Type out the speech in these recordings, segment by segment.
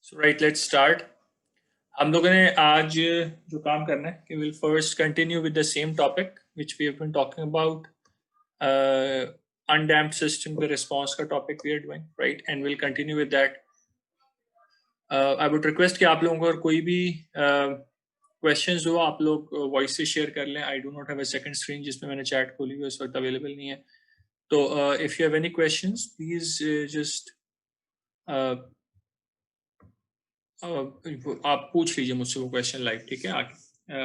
So right, let's start. हम लोगों ने आज जो काम करना है कि we'll first continue with the same topic which we have been talking about. Undamped system के response का topic we are doing, right? And we'll continue with that. I would request कि आप लोगों को अगर कोई भी questions हो आप लोग voice से share कर लें. I do not have a second screen जिसमें मैंने chat खोली हुई इस वक्त available नहीं है. तो if you have any questions, please just आप पूछ लीजिए मुझसे वो क्वेश्चन लाइव, ठीक है आगे.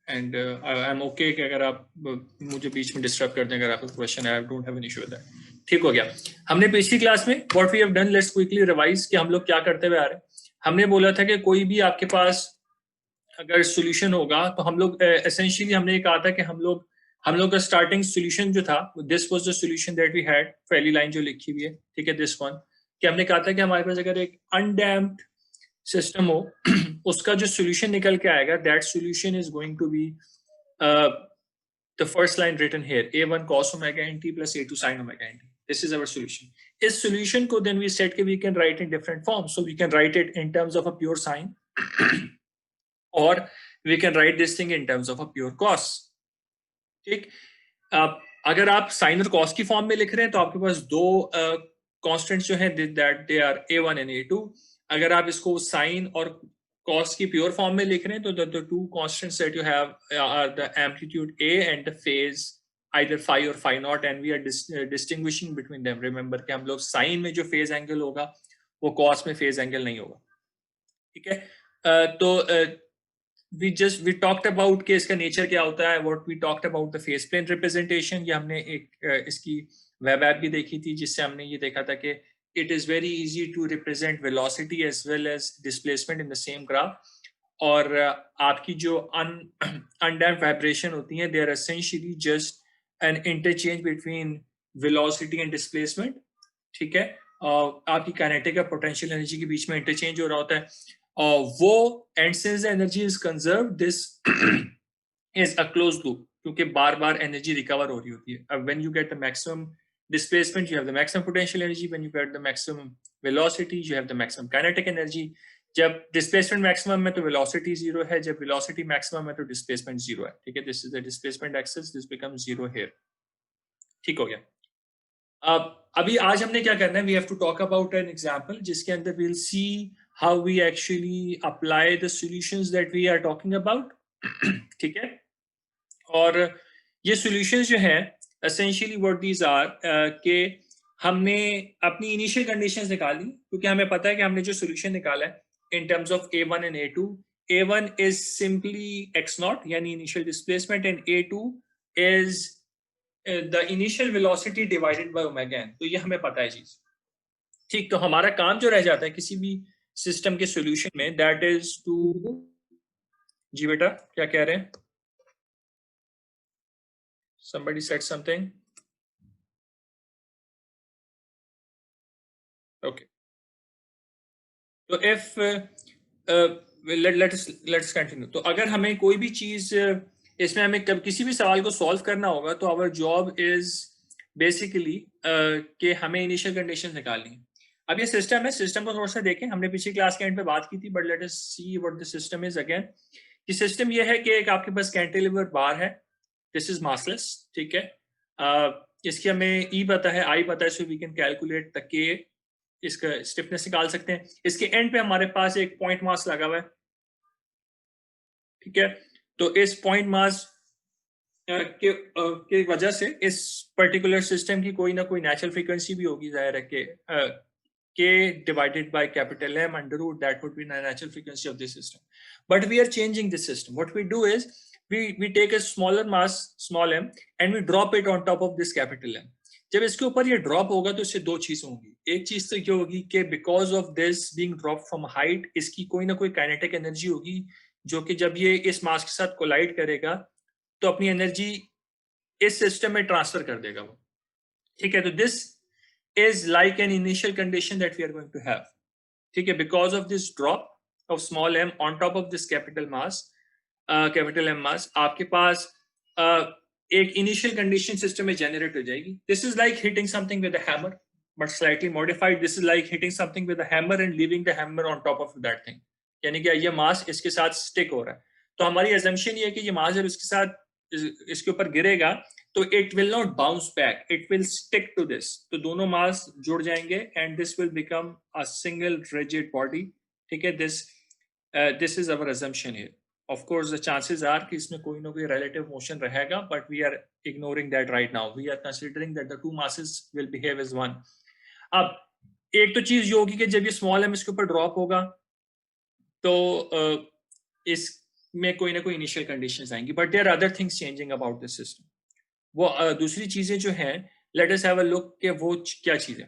एंड आई एम ओके कि अगर आप मुझे बीच में डिस्टर्ब कर दें अगर आपका क्वेश्चन है, I don't have an issue with that. ठीक हो गया. हमने पिछली क्लास में what we have done, let's quickly revise कि हम लोग क्या करते हुए आ रहे हैं. हमने बोला था कि कोई भी आपके पास अगर सोल्यूशन होगा तो हम लोग एसेंशियली हमने ये कहा था कि हम लोग का स्टार्टिंग सोल्यूशन जो था, this was the solution that we had. पहली लाइन जो लिखी हुई है, ठीक है, दिस वन, कि हमने कहा था कि हमारे पास अगर एक अनडैम्प्ड सिस्टम हो उसका जो सोल्यूशन निकल के आएगा, that solution is going to be the first line written here, a1 cos omega nt plus a2 sin omega nt. This is our solution. इस solution को then we said कि we can write in different forms. So we can write it in terms of a pure sine or we can write this thing in terms of a pure cos. ठीक. अगर आप sin और cos की form में लिख रहे हैं तो आपके पास दो कांस्टेंट्स जो हैं that they are a1 and a2. अगर आप इसको साइन और कॉस की प्योर फॉर्म में लिख रहे हैं तो the two constants that you have are the amplitude A and the phase either phi or phi naught, and we are distinguishing between them. Remember कि हम लोग साइन में जो फेज एंगल होगा वो कॉस में फेज एंगल नहीं होगा, ठीक है. तो we talked about कि इसका नेचर क्या होता है. what we talked about the phase plane representation, ये हमने एक इसकी वेब ऐप भी देखी थी जिससे हमने ये देखा था कि it is very easy to represent velocity as well as displacement in the same graph. और आपकी जो undamped vibration होती हैं, they are essentially just an interchange between velocity and displacement, ठीक है. आपकी kinetic और potential energy के बीच में interchange हो रहा होता है. वो and since the energy is conserved, this is a closed loop क्योंकि बार बार energy recover हो रही होती है. When you get the maximum displacement, you have the maximum potential energy. When you get the maximum velocity, you have the maximum kinetic energy. जब displacement maximum है तो velocity zero है, जब velocity maximum है तो displacement zero है, ठीक है. This is the displacement axis, this becomes zero here. ठीक हो गया. अभी आज हमने क्या करना है, we have to talk about an example जिसके अंदर we'll see how we actually apply the solutions that we are talking about. ठीक है. और ये solutions जो हैं essentially what these are कि हमने अपनी initial conditions निकाली क्योंकि हमें पता है कि हमने जो solution निकाला है in terms of A1 and A2, A1 is simply x naught यानी initial displacement and A2 is the initial velocity divided by omega n. तो ये हमें पता है चीज, ठीक. तो हमारा काम जो रह जाता है किसी भी सिस्टम के solution में, that is to, जी बेटा क्या कह रहे हैं, somebody said something. Okay. तो if let's continue. तो अगर हमें कोई भी चीज इसमें हमें किसी भी सवाल को सॉल्व करना होगा तो आवर जॉब इज बेसिकली कि हमें इनिशियल कंडीशन निकालनी है. अब ये सिस्टम है, सिस्टम को थोड़ा सा देखें. हमने पिछली क्लास के एंड पे बात की थी, but let us see what the system is again. कि सिस्टम ये है कि एक आपके पास कैंटिलीवर बार है, दिस इज मासलेस, ठीक है. इसकी हमें ई पता है, आई पता है, so we can calculate the k, इसका स्टिफनेस निकाल सकते हैं. इसके एंड पे हमारे पास एक पॉइंट मास लगा हुआ है, ठीक है. तो इस पॉइंट मास के वजह से इस पर्टिकुलर सिस्टम की कोई ना कोई नेचुरल फ्रीक्वेंसी भी होगी, जाहिर है k divided by capital M under root, that would be natural frequency of this system. But we are changing this system. What we do is we take a smaller mass small m and we drop it on top of this capital M. जब इसके ऊपर ये drop होगा तो इससे दो चीजें होंगी. एक चीज तो ये होगी कि because of this being drop from height, इसकी कोई ना कोई काइनेटिक एनर्जी होगी जो कि जब ये इस मास के साथ कोलाइड करेगा तो अपनी एनर्जी इस सिस्टम में ट्रांसफर कर देगा वो, ठीक है. तो this is like an initial condition that we are going to have, ठीक है. Because of this drop of small m on top of this capital M mass, आपके पास एक इनिशियल कंडीशन सिस्टम में जनरेट हो जाएगी. This is like hitting something with a hammer, but slightly modified. This is like hitting something with a hammer and leaving the hammer on top of that thing. यानी कि ये मास इसके साथ stick हो रहा है. तो हमारी assumption ये है कि ये मास जब इसके साथ इसके ऊपर गिरेगा तो it will not bounce back, it will stick to this. तो दोनों मास जुड़ जाएंगे and this will become a single rigid body. ठीक है, this is our assumption here. Of course, the chances are कि इसमें कोई ना कोई relative motion रहेगा, but we are ignoring that right now. We are considering that the two masses will behave as one. अब एक तो चीज ये होगी कि जब ये स्मॉल एम इसके ऊपर ड्रॉप होगा तो इसमें कोई ना कोई इनिशियल कंडीशंस आएंगी, but there are other things changing about this system. वो दूसरी चीजें जो हैं, let us have a look कि वो क्या चीजें.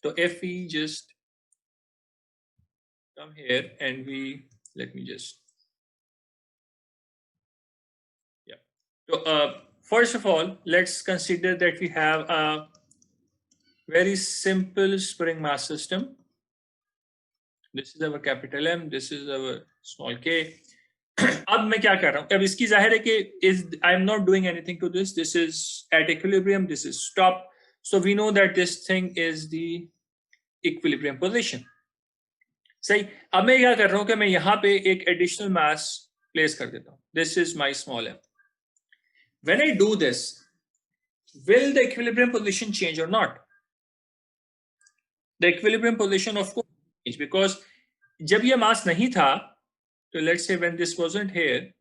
तो if we just come here and let me just, yeah. So first of all, let's consider that we have a very simple spring mass system. This is our capital M, this is our small k. अब मैं क्या कर रहा हूँ, अब इसकी जाहिर है कि I am not doing anything to this. This is at equilibrium, this is stop. So we know that this thing is the equilibrium position. सही. अब मैं क्या कर रहा हूं कि मैं यहां पे एक एडिशनल मास प्लेस कर देता हूं. This is my small m. When I do this, will the equilibrium position change or not? The equilibrium position of course change, because जब ये मास नहीं था, तो let's say when this wasn't here,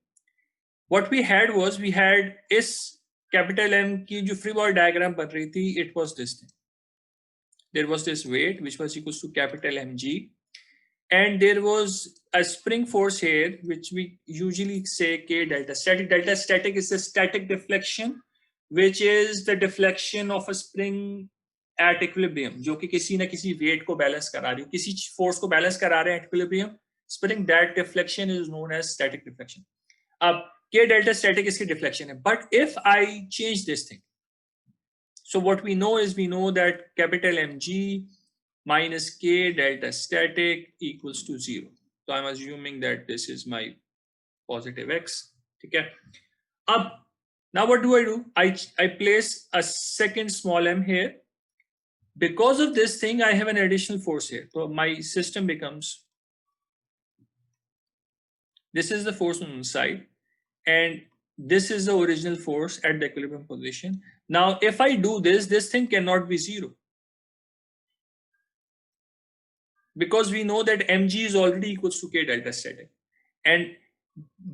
what we had was we had इस capital M की जो free body diagram बन रही थी, it was this thing. There was this weight which was equal to capital M G. And there was a spring force here, which we usually say K delta static. Delta static is the static deflection, which is the deflection of a spring at equilibrium, जो कि किसी ना किसी weight को balance करा रही हो, किसी force को balance करा रहे हैं at equilibrium spring. That deflection is known as static deflection. अब K delta static इसकी deflection है. But if I change this thing, so what we know is, we know that capital Mg minus K delta static equals to 0. So I'm assuming that this is my positive X. Okay. Now what do? I place a second small m here. Because of this thing, I have an additional force here. So my system becomes, this is the force on the side, and this is the original force at the equilibrium position. Now, if I do this, this thing cannot be 0. Because we know that mg is already equals to K delta static, and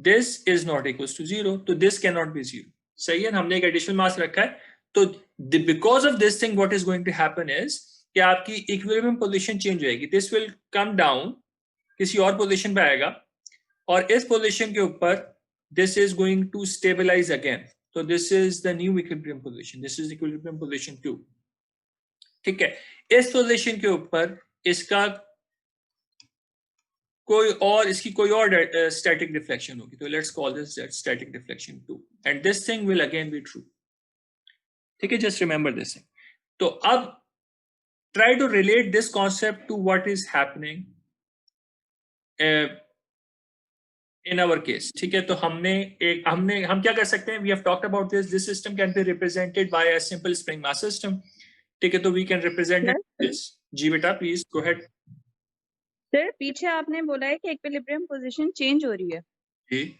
this is not equals to 0, so this cannot be 0. सही है, हमने एक additional mass रखा है. तो because of this thing, what is going to happen is कि आपकी equilibrium position change होएगी. This will come down, किसी और position पे आएगा, और इस position के ऊपर this is going to stabilize again. So this is the new equilibrium position. This is equilibrium position 2. ठीक है. इस position के ऊपर इसका कोई और, इसकी कोई और static deflection होगी. तो let's call this static deflection 2, and this thing will again be true. ठीक है, just remember this thing. तो अब try to relate this concept to what is happening in our case. ठीक है, तो हम क्या कर सकते हैं? We have talked about this. This system can be represented by a simple spring mass system. ठीक है, तो we can represent it this. जी बेटा, please go ahead. सर, पीछे आपने बोला है कि इक्विलिब्रियम पोजीशन चेंज हो रही है. जी.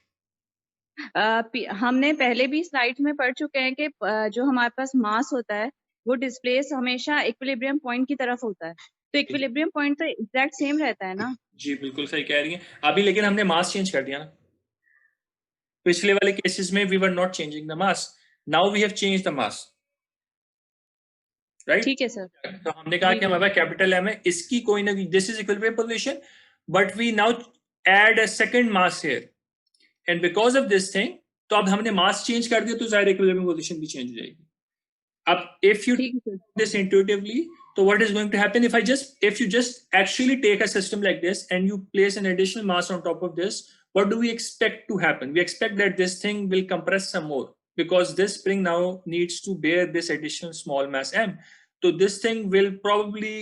हमने पहले भी स्लाइड में पढ़ चुके हैं कि जो हमारे पास मास होता है वो डिस्प्लेस हमेशा इक्विलिब्रियम पॉइंट की तरफ होता है. तो इक्विलिब्रियम पॉइंट तो एग्जैक्ट सेम रहता है ना? जी बिल्कुल सही कह रही हैं अभी, लेकिन हमने मास चेंज कर दिया ना. पिछले वाले केसेस में we were not changing the mass, now we have changed the mass, right? ठीक है सर. तो हमने कहा कि हमारा कैपिटल एम है, इसकी कोई ना, this is equilibrium position, but we now add a second mass here, and because of this thing, तो अब हमने मास चेंज कर दिया, तो जाहिर इक्विलिब्रियम पोजीशन भी चेंज हो जाएगी. अब if you this intuitively, so what is going to happen if you just actually take a system like this and you place an additional mass on top of this, what do we expect to happen? We expect that this thing will compress some more, because this spring now needs to bear this additional small mass m. So this thing will probably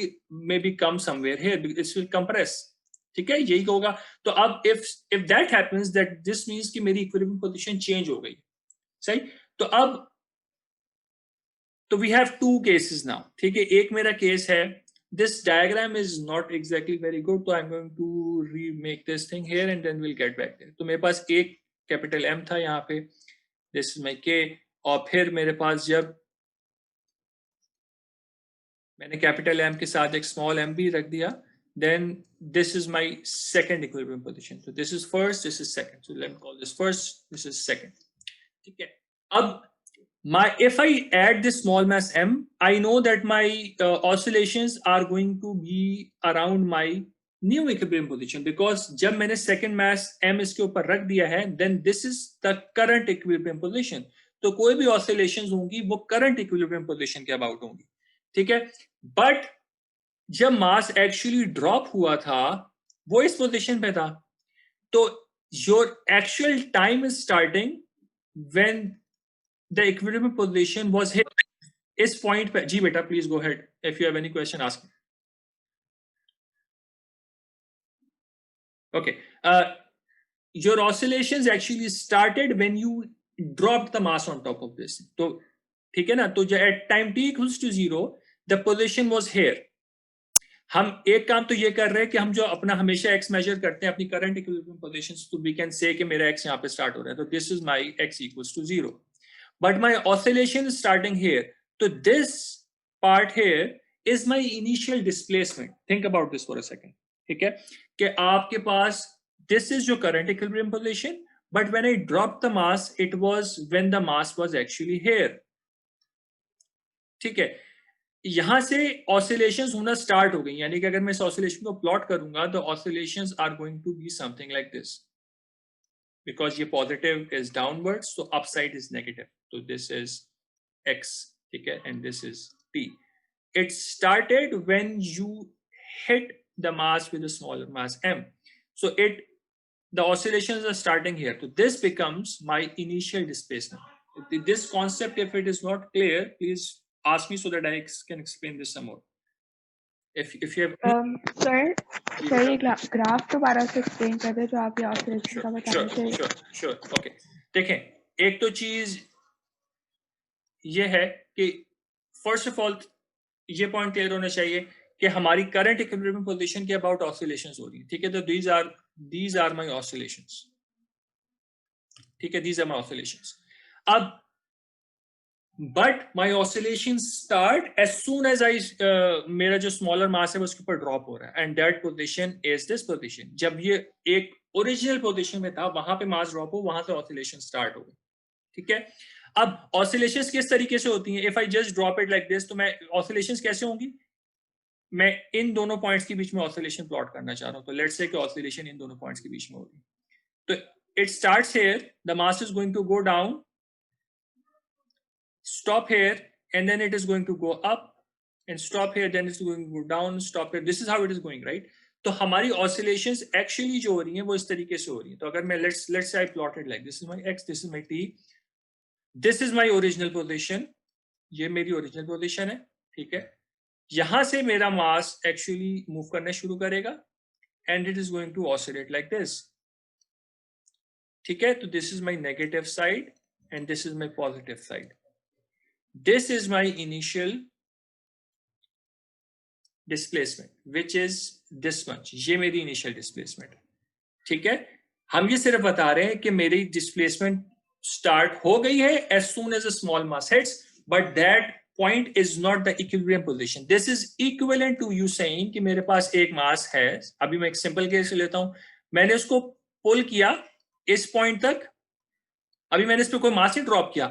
maybe come somewhere here, it will compress. ठीक है, यही होगा. तो अब if that happens, that this means कि मेरी equilibrium position change हो गई. सही. तो अब तो we have two cases now, ठीक है। एक मेरा केस है, this diagram is not exactly very good, तो I am going to remake this thing here and then will get back there. तो मेरे पास एक कैपिटल एम था यहाँ पे, दिस इज माई के, और फिर मेरे पास जब मैंने कैपिटल एम के साथ एक स्मॉल एम भी रख दिया, then this is my second equilibrium position. So this is first, this is second. So let me call this first, this is second. ठीक है। अब if I add this small mass m, I know that my oscillations are going to be around my new equilibrium position, because जब मैंने second mass m इसके ऊपर रख दिया है, then this is the current equilibrium position. तो कोई भी oscillations होंगी वो current equilibrium position के about होंगी, ठीक है। बट जब मास एक्चुअली ड्रॉप हुआ था वो इस पोजीशन पे था, तो your actual time is starting when the equilibrium position was hit. इस पॉइंट पे, जी बेटा please go ahead, if you have any question ask. Okay, your oscillations actually started when you dropped the mass on top of this. तो ठीक है ना, तो at time t equals to 0 the position was here. हम एक काम तो ये कर रहे हैं कि हम जो अपना हमेशा x मेजर करते हैं अपनी करंट इक्विलिब्रियम पोजीशंस, तो वी कैन से कि मेरा x यहाँ पे स्टार्ट हो रहा है, तो this is my x equals to 0, but my oscillation is starting here. तो this part here is my initial displacement. Think about this for a second, ठीक है, कि आपके पास this is your current equilibrium position, but when I drop the mass it was when the mass was actually here, ठीक है। यहां से oscillations होना स्टार्ट हो गई, यानी कि अगर मैं इस ऑसिलेशन को प्लॉट करूंगा तो oscillations are going to be something like this, because ये पॉजिटिव इज डाउनवर्ड्स, तो अपसाइड इज नेगेटिव, तो दिस इज x, ठीक है, and this is t. It started when you hit the mass with a smaller mass m, so the oscillations are starting here, so this becomes my initial displacement. This concept, if it is not clear, please ask me so that I can explain this some more. If you have sir ये graph दोबारा से explain कर दे जो आप ये oscillation का बता रहे थे। Sure okay. देखें, एक तो चीज ये है कि फर्स्ट ऑफ ऑल ये पॉइंट क्लियर होना चाहिए कि हमारी करंट इक्विलिब्रियम पोजीशन के अबाउट ऑसिलेशंस हो रही है, ठीक है। तो these are my oscillations, ठीक है, these are my oscillations. अब but my oscillation start as soon as I, मेरा जो स्मॉलर मास है वो उसके ऊपर ड्रॉप हो रहा है, and that position is this position. जब ये एक ओरिजिनल पोजीशन में था वहां पे मास ड्रॉप हो, वहां से ऑसिलेशन स्टार्ट हो गई, ठीक है। अब ऑसिलेशंस किस तरीके से होती हैं, if I just drop it like this, तो मैं ऑसिलेशंस कैसे होंगी, मैं इन दोनों पॉइंट्स के बीच में ऑसिलेशन प्लॉट करना चाह रहा हूं, तो लेट्स से कि ऑसिलेशन इन दोनों पॉइंट्स के बीच में हो रही है, तो it starts here, the mass is going to go down, stop here, and then it is going to go up, and stop here, then it's going to go down, stop here. This is how it is going, right? तो हमारी oscillations actually जो हो रही हैं वो इस तरीके से हो रही हैं। तो अगर मैं let's say I plotted like this is my x, this is my t, this is my original position, ये मेरी original position है, ठीक है। यहां से मेरा mass actually move करना शुरू करेगा, and it is going to oscillate like this, ठीक है। तो this is my negative side and this is my positive side. This is my initial displacement, which is this much. ये मेरी initial displacement है, ठीक है। हम ये सिर्फ बता रहे हैं कि मेरी displacement start हो गई है as soon as a small mass hits, but that point is not the equilibrium position. This is equivalent to you saying कि मेरे पास एक mass है, अभी मैं एक simple case लेता हूं, मैंने उसको pull किया इस point तक, अभी मैंने इस पे कोई मास नहीं ड्रॉप किया,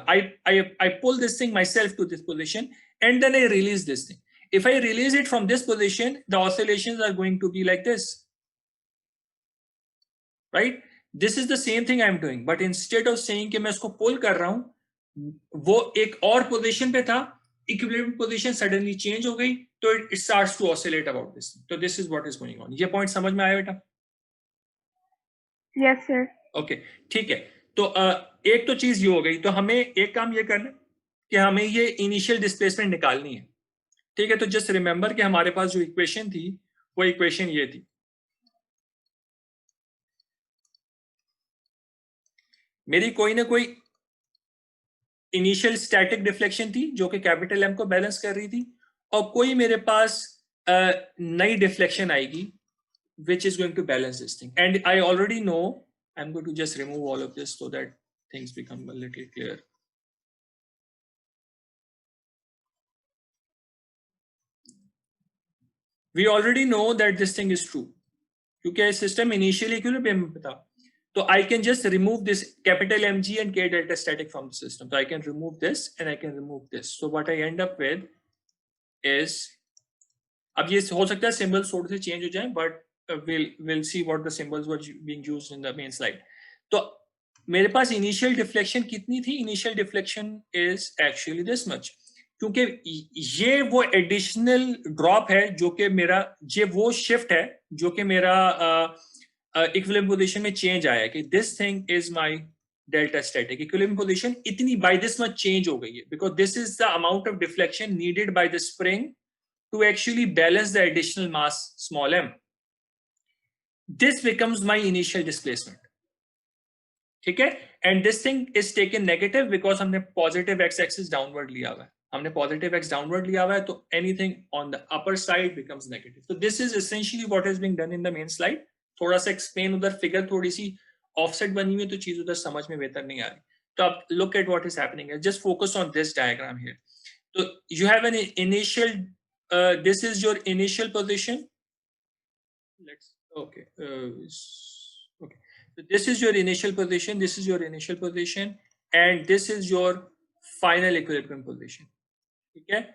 I pull this thing myself to this position and then I release this thing. If I release it from this position, the oscillations are going to be like this, right? This is the same thing I'm doing, but instead of saying कि मैं इसको pull कर रहा हूं, वो एक और position पे था, equilibrium position suddenly change हो गई, तो it starts to oscillate about this. तो this is what is going on. ये point समझ में आया बेटा? Yes sir. Okay, ठीक है। तो एक तो चीज ये हो गई, तो हमें एक काम ये करना कि हमें ये इनिशियल डिस्प्लेसमेंट निकालनी है, ठीक है। तो जस्ट रिमेंबर कि हमारे पास जो इक्वेशन थी वो इक्वेशन ये थी, मेरी कोई ना कोई इनिशियल स्टैटिक डिफ्लेक्शन थी जो कि कैपिटल एम को बैलेंस कर रही थी, और कोई मेरे पास नई डिफ्लेक्शन आएगी which is going to balance this thing. And I already know, I'm going to just remove all of this so that things become a little clear. We already know that this thing is true. क्योंकि system initially equilibrium में था, तो I can just remove this capital Mg and K delta static from the system. So I can remove this and I can remove this. So what I end up with is, अब ये हो सकता है symbols थोड़े से change हो जाएं, but we'll see what the symbols were being used in the main slide. तो मेरे पास initial deflection कितनी थी? Initial deflection is actually this much. क्योंकि ये वो additional drop है जो कि मेरा, ये वो shift है जो कि मेरा equilibrium position में change आया है कि this thing is my delta static equilibrium position इतनी by this much change हो गई है, because this is the amount of deflection needed by the spring to actually balance the additional mass small m. This becomes my initial displacement. ठीक है, and this thing is taken negative because हमने positive x-axis downward लिया हुआ है, हमने positive x downward लिया हुआ है, तो anything on the upper side becomes negative. So this is essentially what is being done in the main slide. थोड़ा सा explain, उधर figure थोड़ी सी offset बनी हुई है तो चीज उधर समझ में बेहतर नहीं आ रही. तो अब look at what is happening here. Just focus on this diagram here. So you have an initial, this is your initial position. Let's okay. Okay. So this is your initial position. This is your initial position, and this is your final equilibrium position. Okay.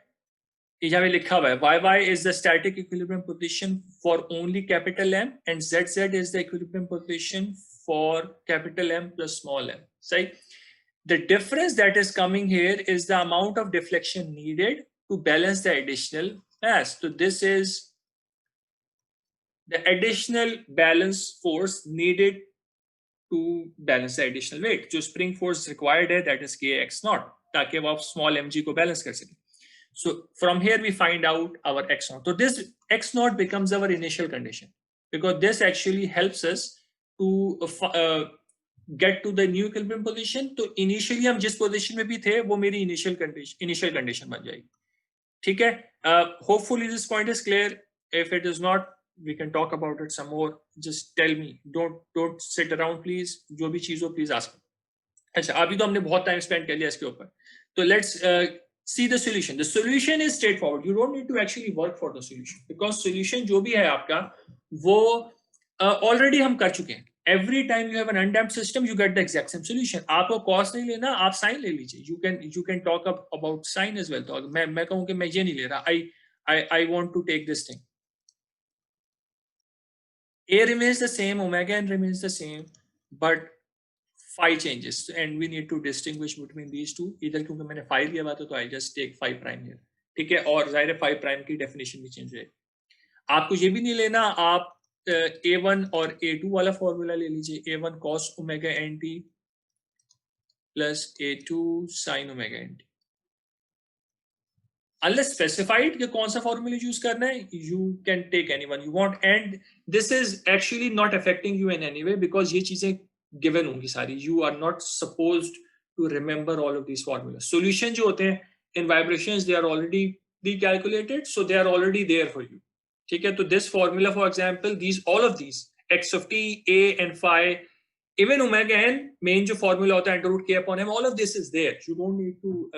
यहाँ पे लिखा हुआ है YY is the static equilibrium position for only capital M, and ZZ is the equilibrium position for capital M plus small m. So the difference that is coming here is the amount of deflection needed to balance the additional mass. So this is the additional balance force needed to balance the additional weight. जो spring force required है, that is kx naught, ताकि वो आप small mg को balance कर सकें. So from here we find out our x naught. So this x naught becomes our initial condition, because this actually helps us to get to the new equilibrium position. तो initially हम जिस position में भी थे वो मेरी initial condition बन जाएगी. ठीक है? Hopefully this point is clear. If it is not, we can talk about it some more. Just tell me. Don't sit around, please. जो भी चीज हो, please ask. अच्छा, अभी तो हमने बहुत time spend कर लिया इसके ऊपर. तो let's see the solution. The solution is straightforward. You don't need to actually work for the solution, because solution जो भी है आपका वो already हम कर चुके हैं. Every time you have an undamped system, you get the exact same solution. आपको cos नहीं लेना, आप sin ले लीजिए. You can talk about sin as well. तो मैं कहूँ कि मैं ये नहीं ले रहा. I want to take this thing. A remains the same, omega n remains the same, but phi changes, and we need to distinguish between these two. इधर क्योंकि मैंने phi लिया हुआ था, तो I just take phi prime here. ठीक है, और जाहिर है phi prime की definition भी change है. आपको ये भी नहीं लेना, आप A1 और A2 वाला फॉर्मूला ले लीजिए. A1 cos omega nt plus A2 sin omega nt. Unless specified कि कौन सा फॉर्मूला यूज करना है, you can take anyone you want, and this is actually not affecting you in any way, because ये चीजें given होंगी सारी. You are not supposed to remember all of these formulas. Solution जो होते हैं in vibrations, they are already pre-calculated, so they are already there for you. ठीक है, तो this formula, for example, all of these x of t, a and phi, even omega n, main जो formula होता है under root k upon m, all of this is there. You don't need to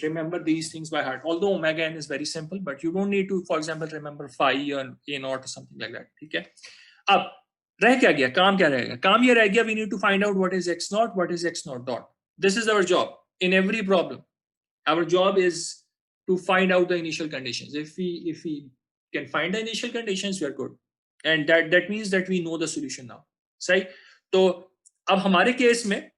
remember these things by heart. Although omega n is very simple, but you don't need to, for example, remember phi or a naught or something like that. ठीक है, अब रह क्या गया, काम क्या रहेगा? काम ये रह गया, we need to find out what is x naught, what is x naught dot. This is our job in every problem. Our job is to find out the initial conditions. If we can find the initial conditions, we are good, and that means that we know the solution now. सही. तो अब हमारे case में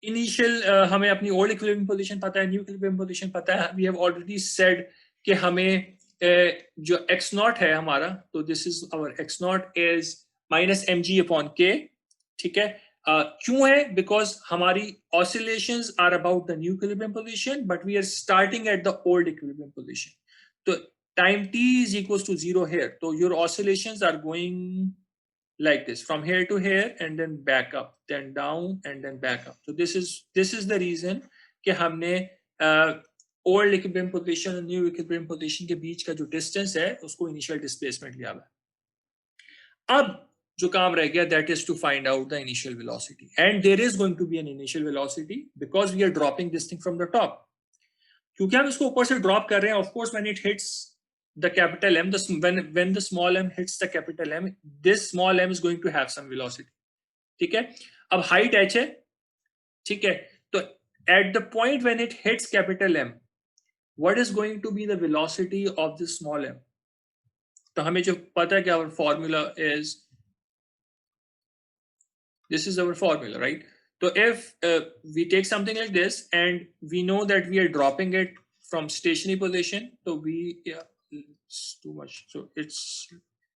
initial हमें अपनी old equilibrium position पता है, new equilibrium position पता है. वी हैव ऑलरेडी सेड कि हमें जो x naught है हमारा, तो this is our x naught is minus mg upon k. ठीक है, क्यों है? बिकॉज हमारी oscillations are about the new equilibrium position, but we are starting at the old equilibrium position. तो time t is equals to 0 here, तो your oscillations are going like this, from here to here and then back up, then down and then back up. So this is the reason कि हमने old equilibrium position और new equilibrium position के बीच का जो distance है उसको initial displacement लिया हुआ है. अब जो काम रह गया, that is to find out the initial velocity, and there is going to be an initial velocity because we are dropping this thing from the top. क्योंकि हम इसको ऊपर से drop कर रहे हैं, of course when it hits the capital M, when the small m hits the capital M, this small m is going to have some velocity. ठीक है, अब height h है, ठीक है, तो at the point when it hits capital M, what is going to be the velocity of this small m? तो हमें जो पता है कि our formula is, this is our formula, right? So if we take something like this and we know that we are dropping it from stationary position, so we, it's too much. So its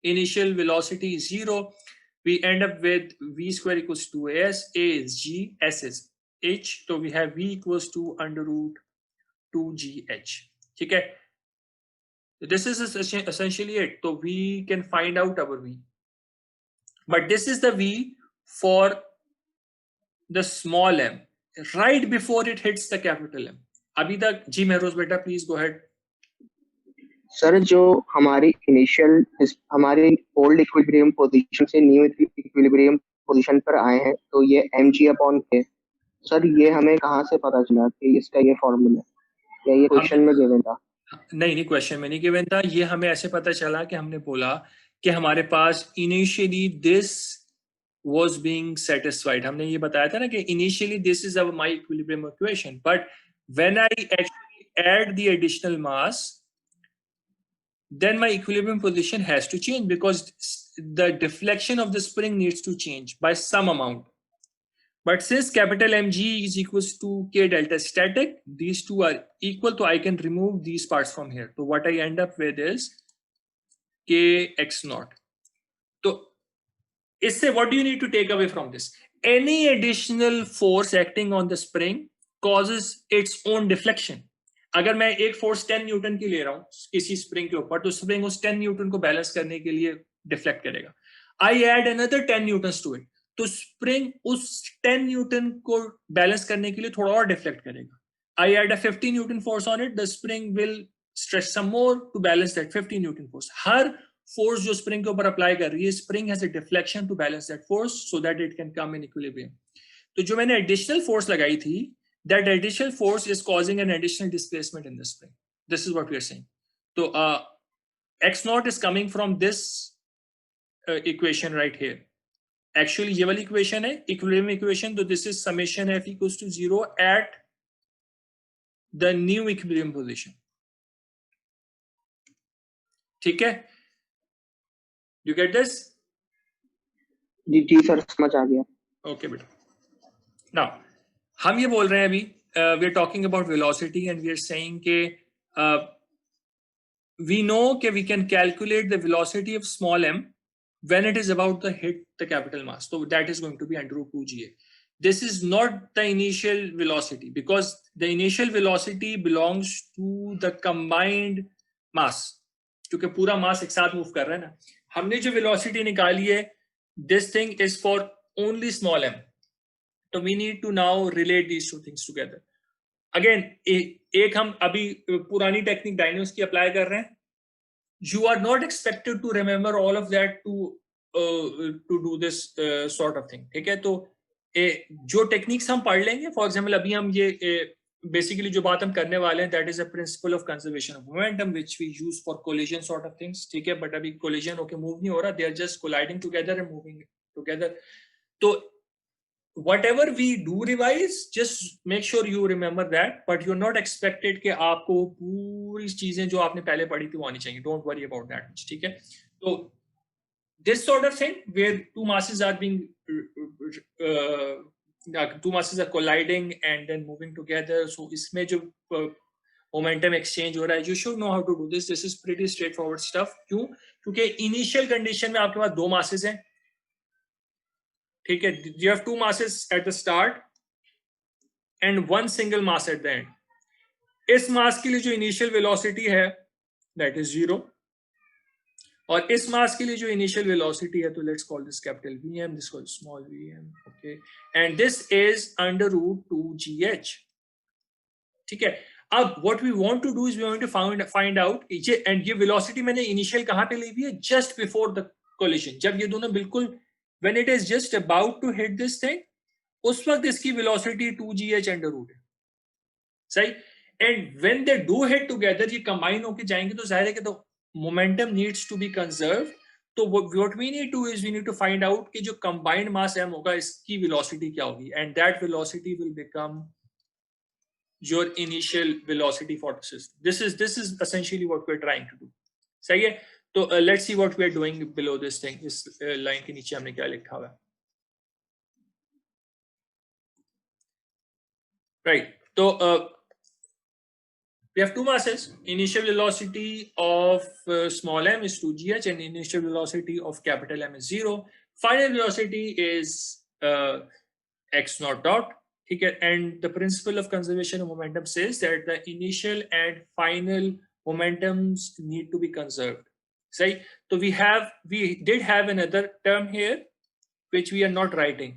initial velocity is 0. We end up with v square equals to as, a is g, s is h. So we have v equals to under root 2gh. Okay. This is essentially it. So we can find out our v. But this is the v for the small m right before it hits the capital M. अभी तक जी महरोज बेटा please go ahead. Sir जो हमारी हमारे old equilibrium position से new equilibrium position पर आए हैं, तो ये mg/k, सर ये हमें कहाँ से पता चला कि इसका ये फॉर्मूला या ये क्वेश्चन में गिवन था? नहीं क्वेश्चन में नहीं गिवन था, ये हमें ऐसे पता चला कि हमने बोला कि हमारे पास initially this was being satisfied. हमने ये बताया था ना कि initially this is my equilibrium equation, but when I actually add the additional mass, then my equilibrium position has to change because the deflection of the spring needs to change by some amount. But since capital Mg is equals to K delta static, these two are equal, so I can remove these parts from here. So what I end up with is Kx0. So इससे what do you need to take away from this? Any additional force acting on the spring causes its own deflection. अगर मैं एक force 10 Newton की ले रहा हूं किसी spring के ऊपर, तो स्प्रिंग उस 10 न्यूटन को बैलेंस करने के लिए डिफ्लेक्ट करेगा. I add another 10 newton to it, तो स्प्रिंग उस 10 न्यूटन को बैलेंस करने के लिए थोड़ा और डिफ्लेक्ट करेगा. I add a 50 newton force on it, the spring will stretch some more to balance that 50 newton force. हर फोर्स जो स्प्रिंग के ऊपर अप्लाई कर रही है, spring has a deflection to balance that force so that it can come in equilibrium. तो जो मैंने एडिशनल फोर्स लगाई थी, that additional force is causing an additional displacement in the spring. This is what we are saying. So x0 is coming from this equation right here. Actually ये वाली equation है equilibrium equation, so this is summation f equals to 0 at the new equilibrium position. ठीक है, you get this? जी sir समझ आ गया. Okay बेटा. Now हम ये बोल रहे हैं अभी, we are talking about velocity and we are saying कि we know कि we can calculate the velocity of small m when it is about to hit the capital mass. So that is going to be under root 2ga. This is not the initial velocity because the initial velocity belongs to the combined mass. क्योंकि पूरा मास एक साथ move कर रहा है ना. हमने जो velocity निकाली है, this thing is for only small m. So we need to now relate these two things together. Again, एक हम अभी पुरानी टेक्निक डायनोस की अप्लाई कर रहे हैं. You are not expected to remember all of that to do this sort of thing. ठीक है, तो जो टेक्निक्स हम पढ़ लेंगे, फॉर एग्जाम्पल अभी हम ये बेसिकली जो बात हम करने वाले हैं, that is a principle of conservation of momentum which we use for collision sort of things. ठीक है, बट अभी कोलिजन होके मूव नहीं हो रहा, they are just colliding together and moving together. तो whatever we do revise, just make sure you remember that, but you're not expected कि आपको पूरी चीजें जो आपने पहले पढ़ी थी वो आनी चाहिए. Don't worry about that much. ठीक है, तो this sort of thing where two masses are being two masses are colliding and then moving together, so इसमें जो momentum exchange हो रहा है, you should know how to do this. This is pretty straightforward stuff. क्यों? क्योंकि initial condition में आपके पास दो masses हैं. ठीक है, you have two masses at the start and one single mass at the end. इस मास के लिए जो initial velocity है that is 0. और इस मास के लिए जो इनिशियल वेलोसिटी है तो let's call this capital vm, this call small vm, okay, and this is under root 2gh, ठीक है। अब what we want to do is we want to find out ये वेलोसिटी मैंने इनिशियल कहां पे ली हुई है, जस्ट बिफोर द कोलिजन, जब ये दोनों बिल्कुल when it is just about to hit this thing, उस वक्त इसकी वेलोसिटी 2gh अंडर रूट है, सही। And when they do hit together, ये कंबाइन होके जाएंगे तो जाहिर है कि तो momentum needs to be conserved, तो what we need to is we need to find out कि जो कंबाइंड मास m होगा इसकी वेलोसिटी क्या होगी, and that velocity will become your initial velocity for the system. This is essentially what we're trying to do. सही है। तो let's see what we're doing below this thing. इस लाइन के नीचे हमने क्या लिखा हुआ है, right? तो we have two masses. Initial velocity of small m is 2gh and initial velocity of capital M is 0. Final velocity is x naught dot. And the principle of conservation of momentum says that the initial and final momentums need to be conserved. Right? So we did have another term here which we are not writing.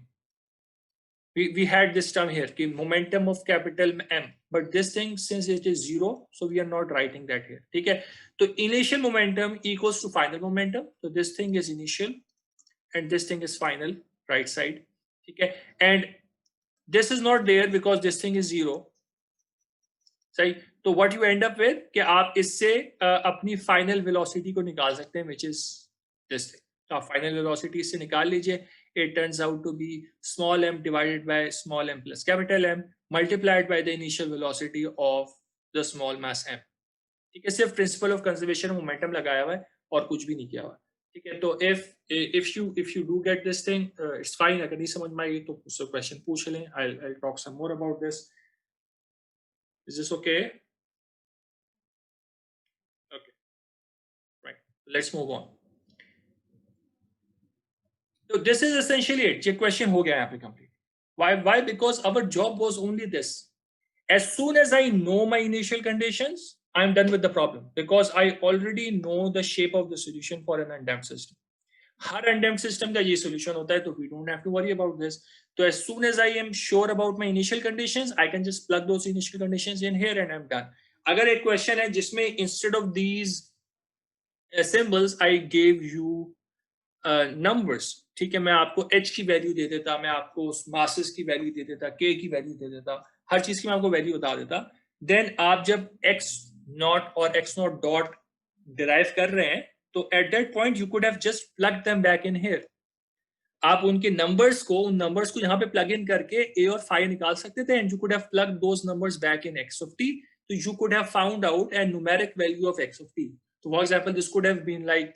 We had this term here, momentum of capital M, but this thing, since it is 0, so we are not writing that here. Okay? So initial momentum equals to final momentum. So this thing is initial and this thing is final, right side. Okay? And this is not there because this thing is 0, सही। तो what you end up with कि आप इससे अपनी final velocity को निकाल सकते हैं, which is this thing. तो आप final velocity इससे निकाल लीजिए, it turns out to be small m divided by small m plus capital M multiplied by the initial velocity of the small mass m. ठीक है, सिर्फ principle of conservation of momentum लगाया हुआ है और कुछ भी नहीं किया हुआ, ठीक है। तो if you do get this thing, it's fine. अगर नहीं समझ में आई तो उससे क्वेश्चन पूछ लें. I'll talk some more about this. Is this okay? Okay, right. Let's move on. So this is essentially it. ये question हो गया यहाँ पे complete. Why? Because our job was only this. As soon as I know my initial conditions, I'm done with the problem because I already know the shape of the solution for an undamped system. Her undamped system का ये solution होता है, तो we don't have to worry about this. So as soon as I am sure about my initial conditions, I can just plug those initial conditions in here and I'm done. अगर एक question है जिसमें instead of these symbols I gave you numbers, ठीक है, मैं आपको h की value दे देता, मैं आपको masses की वैल्यू दे देता, k की वैल्यू दे देता, हर चीज की मैं आपको वैल्यू बता देता, देन आप जब x नॉट और x नॉट डॉट डिराइव कर रहे हैं तो at that point you could have just plug them back in here. आप उनके नंबर्स को यहाँ पे प्लग इन करके a और phi निकाल सकते थे and you could have plug those numbers back in x of t, तो you could have found out a numeric value of x of t. So for example, this could have been like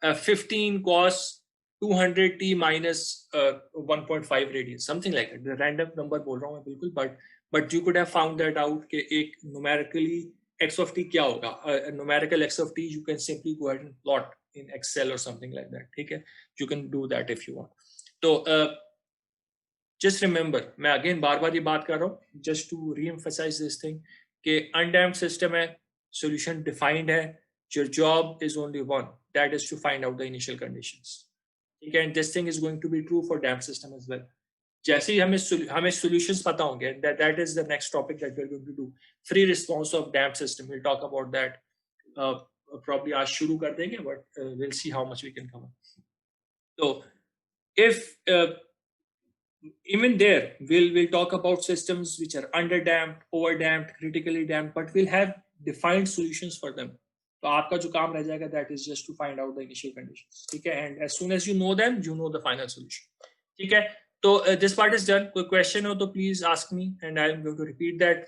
15 cos 200t minus 1.5 radians, something like that. The random number बोल रहा हूँ मैं बिल्कुल, but you could have found that out कि एक numerically x of t क्या होगा. A numerical x of t you can simply go ahead and plot in Excel or something like that. ठीक है, you can do that if you want. तो just remember, मैं again बार-बार ये बात कर रहा हूँ just to re-emphasize this thing कि undamped system है, solution defined है, your job is only one, that is to find out the initial conditions. ठीक है, and this thing is going to be true for damped system as well. जैसे ही हमें solutions पता होंगे, that is the next topic that we're going to do. Free response of damped system, we'll talk about that. Probably आज शुरू कर देंगे, but we'll see how much we can come up. So if even there we'll talk about systems which are underdamped, overdamped, critically damped, but we'll have defined solutions for them. तो आपका जो काम रह जाएगा that is just to find out the initial conditions. ठीक है, and as soon as you know them, you know the final solution. ठीक है, तो this part is done. कोई question हो तो please ask me and I'm going to repeat that.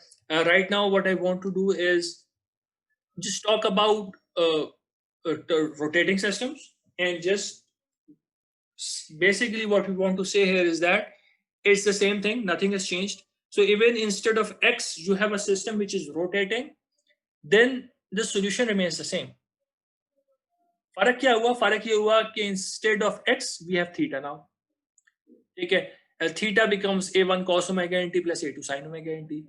Right now what I want to do is just talk about the rotating systems, and just basically what we want to say here is that it's the same thing, nothing has changed. So even instead of x you have a system which is rotating, then the solution remains the same. फर्क क्या हुआ? फर्क ये हुआ कि instead of x we have theta now. ठीक है, theta becomes a1 cos omega nt plus a2 sin omega nt.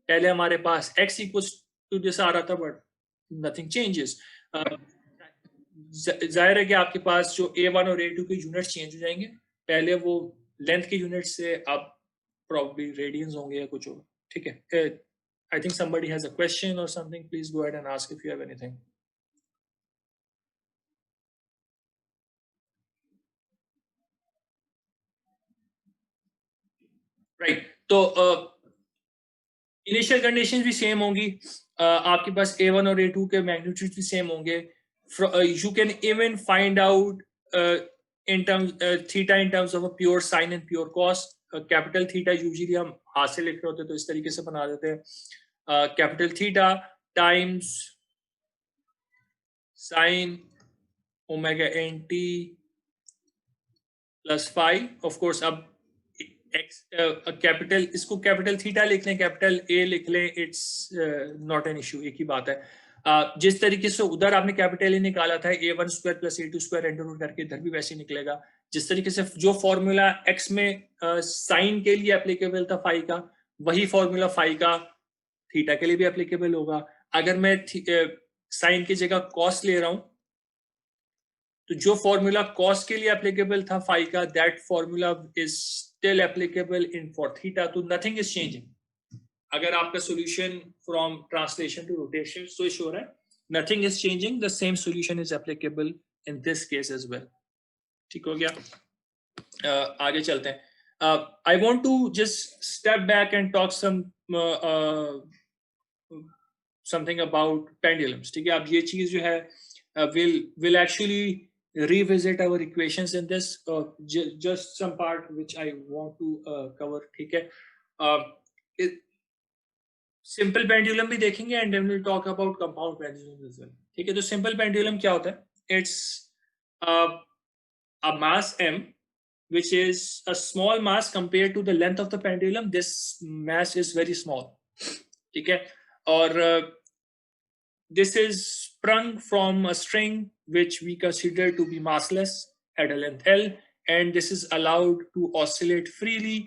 पहले हमारे पास x equals to this आ रहा था, but nothing changes. जाहिर है कि आपके पास जो A1 और A2 के यूनिट्स चेंज हो जाएंगे, पहले वो लेंथ के यूनिट से अब probably रेडियंस होंगे या कुछ होगा, ठीक है। I think somebody has a question or something. Please go ahead and ask if you have anything. Right. तो इनिशियल कंडीशन भी सेम होंगी, आपके पास A1 और A2 के मैग्नीट्यूड भी सेम होंगे. You can even find out in terms theta in terms of a pure sine and pure cos. Capital theta usually हम हाथ से लिख रहे होते हैं तो इस तरीके से बना देते हैं, capital theta times sine omega n t plus phi. Of course अब एक्स कैपिटल, इसको कैपिटल थीटा लिख लें, कैपिटल ए लिख लें, इट्स नॉट एन इशू, एक ही बात है. जिस तरीके से उधर आपने कैपिटल ए निकाला था A1 square plus A2 square under root करके, इधर भी वैसे ही निकलेगा. जिस तरीके से जो फॉर्मूला एक्स में साइन के लिए एप्लीकेबल था फाई का, वही फॉर्मूला फाई का थीटा के लिए भी एप्लीकेबल होगा. अगर मैं साइन की जगह कॉस ले रहा हूं तो जो फॉर्मूला कॉस के लिए एप्लीकेबल था फाई का, that formula is still applicable in for theta. तो नथिंग इज चेंजिंग. अगर आपका solution from translation to rotation switch हो रहा है, nothing is changing, the same solution is applicable in this case as well. ठीक हो गया. आगे चलते हैं. I want to just step back and talk something about pendulums. ठीक है, अब ये चीज जो है will actually revisit our equations in this, just some part which I want to cover. ठीक है, सिंपल पेंडुलम भी देखेंगे and then will talk about compound pendulum as well. ठीक है, तो सिंपल पेंडुलम क्या होता है? It's a mass m which is a small mass compared to the length of the pendulum. This mass is very small. ठीक है, और this is sprung from a string which we consider to be massless at a length L, and this is allowed to oscillate freely.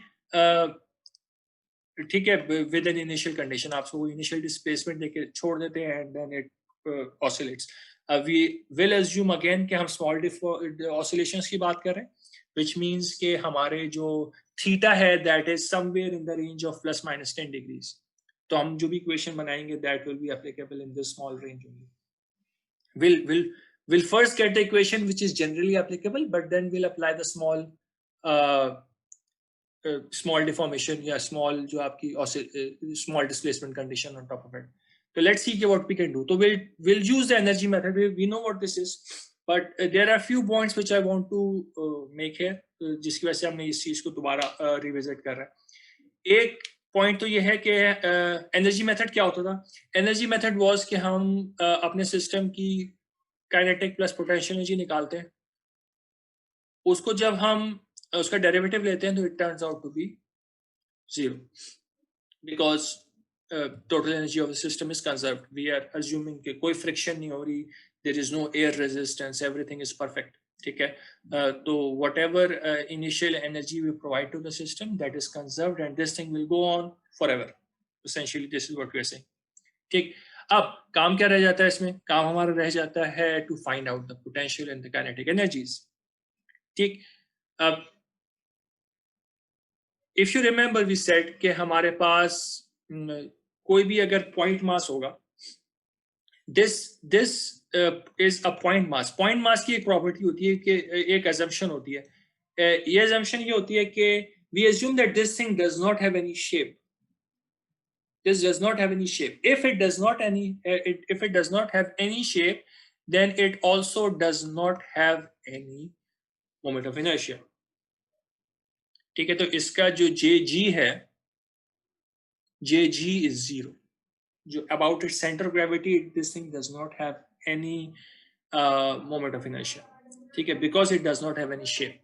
ठीक है, with an initial condition. आप वो initial displacement देके छोड़ देते हैं and then it oscillates. We will assume again कि हम small oscillations की बात कर रहे हैं, which means कि हमारे जो theta है that is somewhere in the range of plus minus 10 degrees. तो हम जो भी equation बनाएंगे that will be applicable in this small range only. We'll first get the equation which is generally applicable, but then we'll apply the small deformation या small जो आपकी small displacement condition on top of it. So let's see what we can do. So we'll use the energy method. We know what this is, but there are a few points which I want to make here, जिसकी वजह से हमने इस चीज को दोबारा revisit कर रहे हैं. एक पॉइंट तो ये है कि एनर्जी मेथड क्या होता था? एनर्जी मेथड वाज कि हम अपने सिस्टम की काइनेटिक प्लस पोटेंशियल एनर्जी निकालते हैं, उसको जब हम उसका डेरिवेटिव लेते हैं तो it turns out to be 0 because total energy of the system is conserved. We are assuming कि कोई फ्रिक्शन नहीं हो रही, there is no air resistance, everything is perfect. ठीक है, तो whatever initial energy we provide to the system, that is conserved and this thing will go on forever. Essentially this is what we are saying. ठीक, अब काम क्या रह जाता है इसमें? काम हमारा रह जाता है to find out the potential and the kinetic energies. ठीक, अब if you remember we said कि हमारे पास कोई भी अगर point mass होगा, this is a point mass. Point mass की एक प्रॉपर्टी होती है कि एक assumption होती है. ये assumption ये होती है कि we assume that this thing does not have any shape. This does not have any shape. If it does not have any shape, then it also does not have any moment of inertia. ठीक है, तो इसका जो Jg है, Jg is 0. About its center of gravity, this thing does not have any moment of inertia. ठीक है, because it does not have any shape.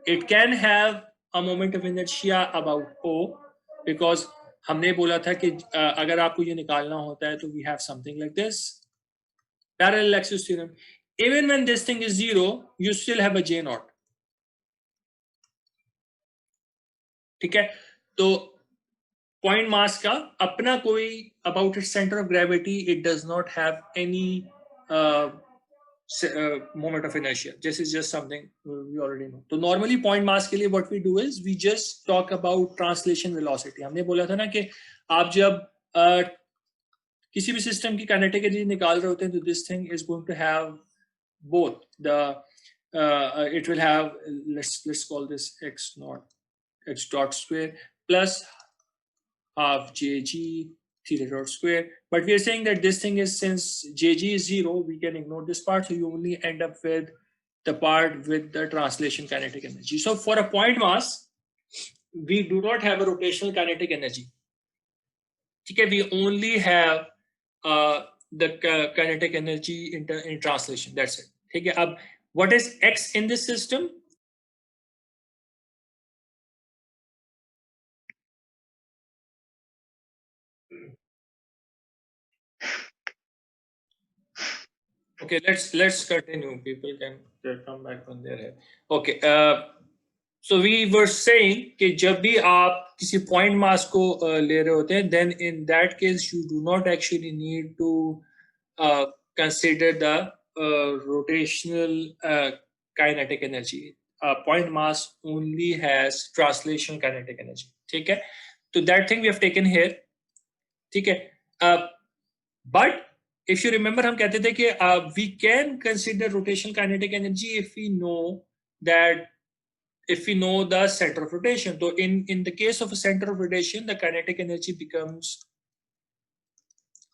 It can have a moment of inertia about O, because हमने बोला था कि अगर आपको ये निकालना होता है तो we have something like this. Parallel axis theorem. Even when this thing is 0, you still have a J naught. ठीक है, तो point mass का अपना कोई about its center of gravity, it does not have any moment of inertia. This is just something we already know. तो normally point mass के लिए what we do is we just talk about translation velocity. हमने बोला था ना कि आप जब किसी भी सिस्टम की kinetic energy निकाल रहे होते हैं तो this thing is going to have both the it will have let's call this x dot square plus half jg theta dot square, but we are saying that this thing is, since jg is 0, we can ignore this part, so you only end up with the part with the translation kinetic energy. So for a point mass, we do not have a rotational kinetic energy. Okay, we only have the kinetic energy in translation. That's it. Okay, what is x in this system? Okay, let's continue. People can come back on their head. Okay, so we were saying कि जब भी आप किसी point mass को ले रहे होते हैं, then in that case you do not actually need to consider the rotational kinetic energy. Point mass only has translation kinetic energy. ठीक है? So that thing we have taken here. ठीक है? But if you remember, हम कहते थे कि we can consider rotational kinetic energy if we know the center of rotation. So in the case of a center of rotation, the kinetic energy becomes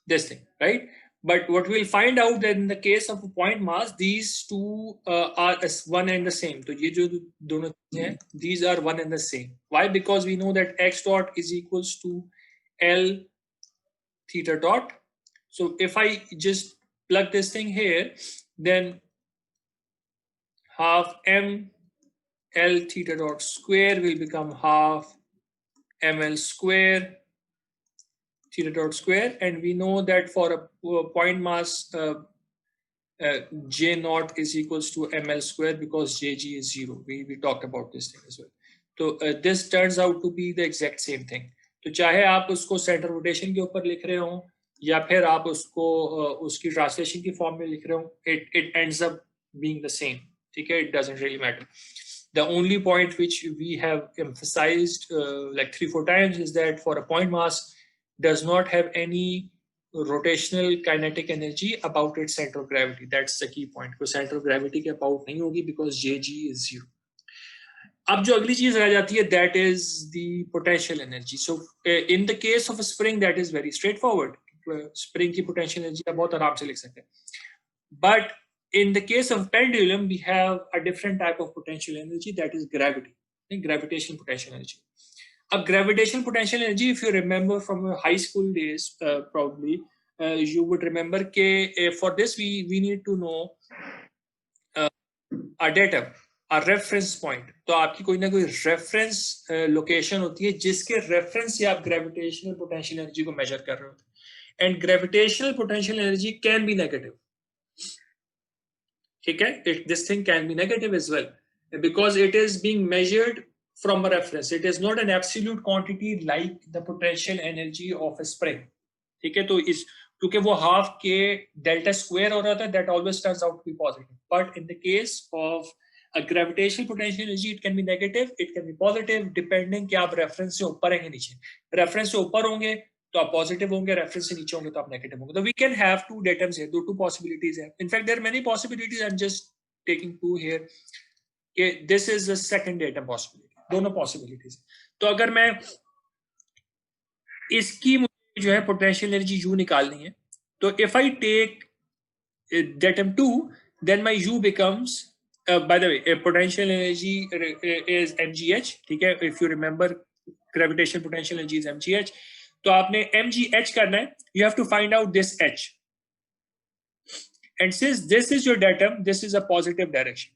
this thing, right? But what we'll find out that in the case of a point mass, these two are as one and the same. So ये जो दोनों चीजें हैं, these are one and the same. Why? Because we know that x dot is equals to L theta dot. So if I just plug this thing here, then half m L theta dot square will become half ml square theta dot square, and we know that for a point mass J naught is equals to ml square because Jg is 0. We talked about this thing as well. So this turns out to be the exact same thing. तो चाहे आप उसको centre rotation के ऊपर लिख रहे हो या फिर आप उसको उसकी ट्रांसलेशन की फॉर्म में लिख रहे हो, it ends up being the same. ठीक है? It doesn't really matter. The only point which we have emphasized like 3-4 times is that for a point mass does not have any rotational kinetic energy about its center of gravity. That's the key point. कोई center of gravity के about नहीं होगी because Jg is 0. अब जो अगली चीज रह जाती है, that is the potential energy. So in the case of a spring, that is very straightforward. Spring की potential energy आप बहुत आराम से लिख सकते हैं. But in the case of pendulum, we have a different type of potential energy, that is gravity, gravitational potential energy. A gravitational potential energy, if you remember from your high school days, probably you would remember that for this we need to know a datum, a reference point. तो आपकी कोई ना कोई reference location होती है जिसके reference से आप gravitational potential energy को measure कर रहे होते हैं. And gravitational potential energy can be negative. Okay, this thing can be negative as well because it is being measured from a reference. It is not an absolute quantity like the potential energy of a spring. ठीक है, तो इस क्योंकि वो half के delta square हो रहा था, that always turns out to be positive. But in the case of a gravitational potential energy, it can be negative, it can be positive, depending कि आप reference से ऊपर हैं या नीचे. Reference से ऊपर होंगे तो आप पॉजिटिव होंगे, रेफरेंस से नीचे होंगे तो आप नेगेटिव होंगे. तो we can have two datums here, two possibilities है. In fact there are many possibilities, I am just taking two here कि this is the second datum possibility. दोनों पॉसिबिलिटीज. तो अगर मैं इसकी मुझे जो है पोटेंशियल एनर्जी यू निकालनी है, तो if I take datum 2, then my U becomes by the way, potential energy is mgh. ठीक है, if you remember gravitational potential energy is mgh. तो आपने mgh करना है, you have to find out this h, and since this is your datum, this is a positive direction.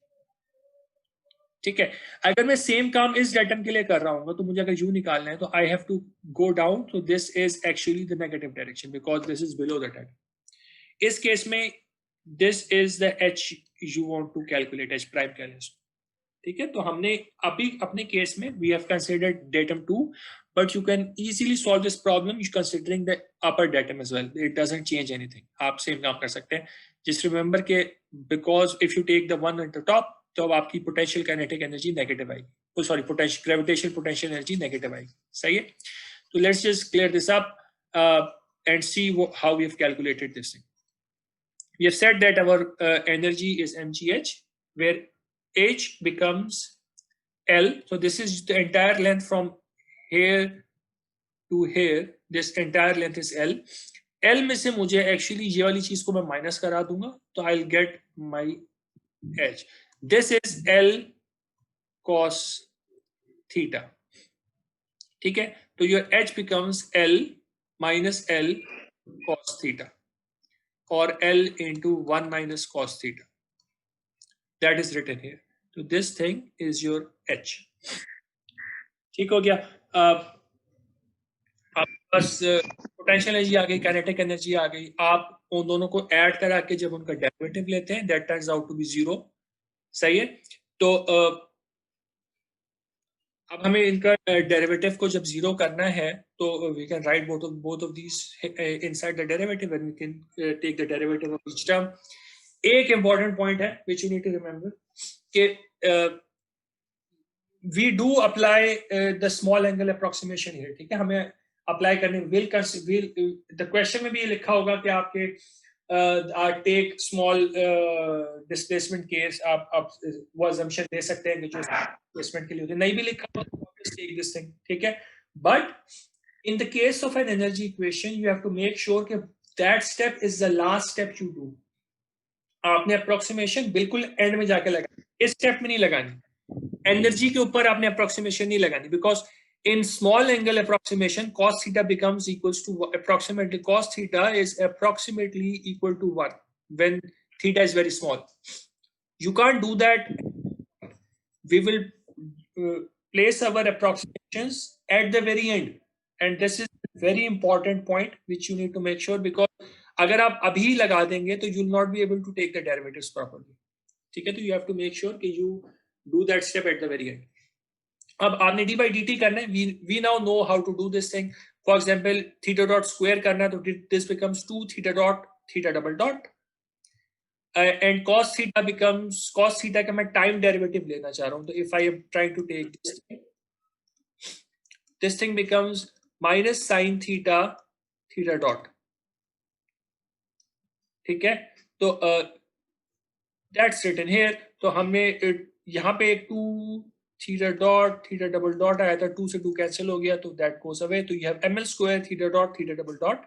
ठीक है, अगर मैं सेम काम इस datum के लिए कर रहा हूँ तो मुझे अगर u निकालना है तो I have to go down, so this is actually the negative direction because this is below the datum. इस केस में this is the h you want to calculate, h prime calculus. ठीक है, तो हमने अभी अपने केस में we have considered datum 2, but you can easily solve this problem considering the upper datum as well. It doesn't change anything. आप same काम कर सकते हैं. just remember के because if you take the one at the top, तो अब आपकी potential kinetic energy negative आएगी. Oh sorry, gravitational potential energy negative आएगी. सही है? So let's just clear this up and see how we have calculated this thing. We have said that our energy is mgh, where h becomes L. So this is the entire length from here to here. This entire length is L. L में से मुझे actually ये वाली चीज को मैं minus करा दूंगा, तो I'll get my h. This is L cos theta. ठीक है? तो your h becomes L minus L cos theta, or L into 1 minus cos theta. That is written here. So this thing is your h. ठीक हो गया? बस potential energy आ गई, kinetic energy आ गई. आप उन दोनों को ऐड करा के जब उनका डेरिवेटिव लेते हैं, that turns out to be 0. सही है? तो अब हमें इनका डेरिवेटिव को जब 0 करना है, तो we can write both of these inside the derivative, and we can take the derivative of each term. एक important point है which you need to remember कि we do apply the small angle approximation here. ठीक है? हमें apply करने the question में भी ये लिखा होगा कि आपके take small displacement case, आप वो assumption दे सकते हैं कि जो displacement के लिए होते हैं. नहीं भी लिखा होगा, take this thing. ठीक है? But in the case of an energy equation, you have to make sure कि that step is the last step you do. आपने approximation बिल्कुल end में जाके लगानी, इस step में नहीं लगानी. एनर्जी के ऊपर आपने अप्रोक्सीमेशन नहीं लगानी, because in small angle approximation cos theta becomes equals to approximately cos theta is approximately equal to 1 when theta is very small. You can't do that. We will place our approximations at the very end, and this is a very important point which you need to make sure, because अगर आप अभी लगा देंगे तो you will not be able to take the derivatives properly. ठीक है? तो you have to make sure कि you do that step at the very end. अब आपने d by dt करना है. We now know how to do this thing. For example, theta dot square करना है, तो this becomes 2 theta dot theta double dot, and cos theta becomes cos theta का मैं time derivative लेना चाह रहा हूँ. तो if I am trying to take this thing becomes minus sin theta theta dot. ठीक है? तो that's written here. तो हमने यहाँ पे एक 2 theta dot theta double dot आया था, 2 से 2 कैंसिल हो गया, तो that goes away. तो you have ml square theta dot theta double dot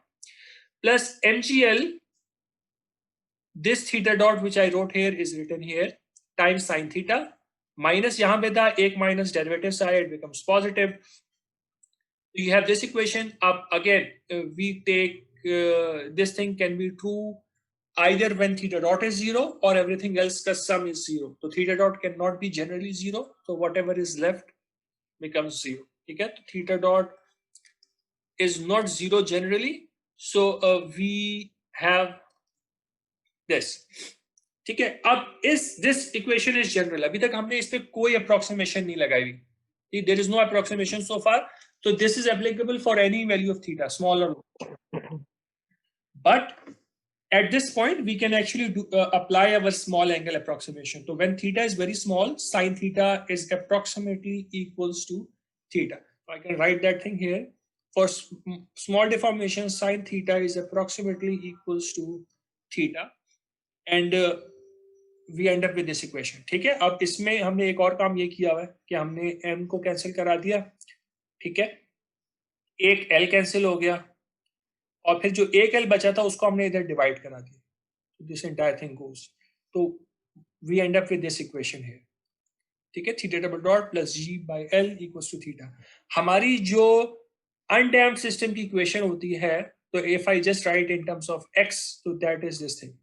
plus mgl, this theta dot which I wrote here is written here, times sin theta, minus यहाँ पे था एक minus derivative side, it becomes positive. You have this equation. Up again, we take this thing can be true either when theta dot is 0 or everything else का sum is 0. So theta dot cannot be generally 0. So whatever is left becomes 0. ठीक है? तो theta dot is not 0 generally. So we have this. ठीक है? अब this equation is general. अभी तक हमने इस पे कोई approximation नहीं लगाई हुई. There is no approximation so far. So this is applicable for any value of theta, small or large. But at this point, we can actually apply our small angle approximation. So when theta is very small, sin theta is approximately equals to theta. So I can write that thing here. For small deformation, sin theta is approximately equals to theta. And we end up with this equation. ठीक है? अब इसमें हमने एक और काम ये किया हुआ है कि हमने m को कैंसिल करा दिया. ठीक है? एक l कैंसिल हो गया, और फिर जो एक l बचा था उसको हमने इधर डिवाइड करा दिया. This entire thing goes. तो we end up with this equation here. ठीक है? Theta double dot plus g by l equals to theta. हमारी जो अनडैम्प्ड सिस्टम की इक्वेशन होती है, तो if I just write in terms of x, तो that is this thing.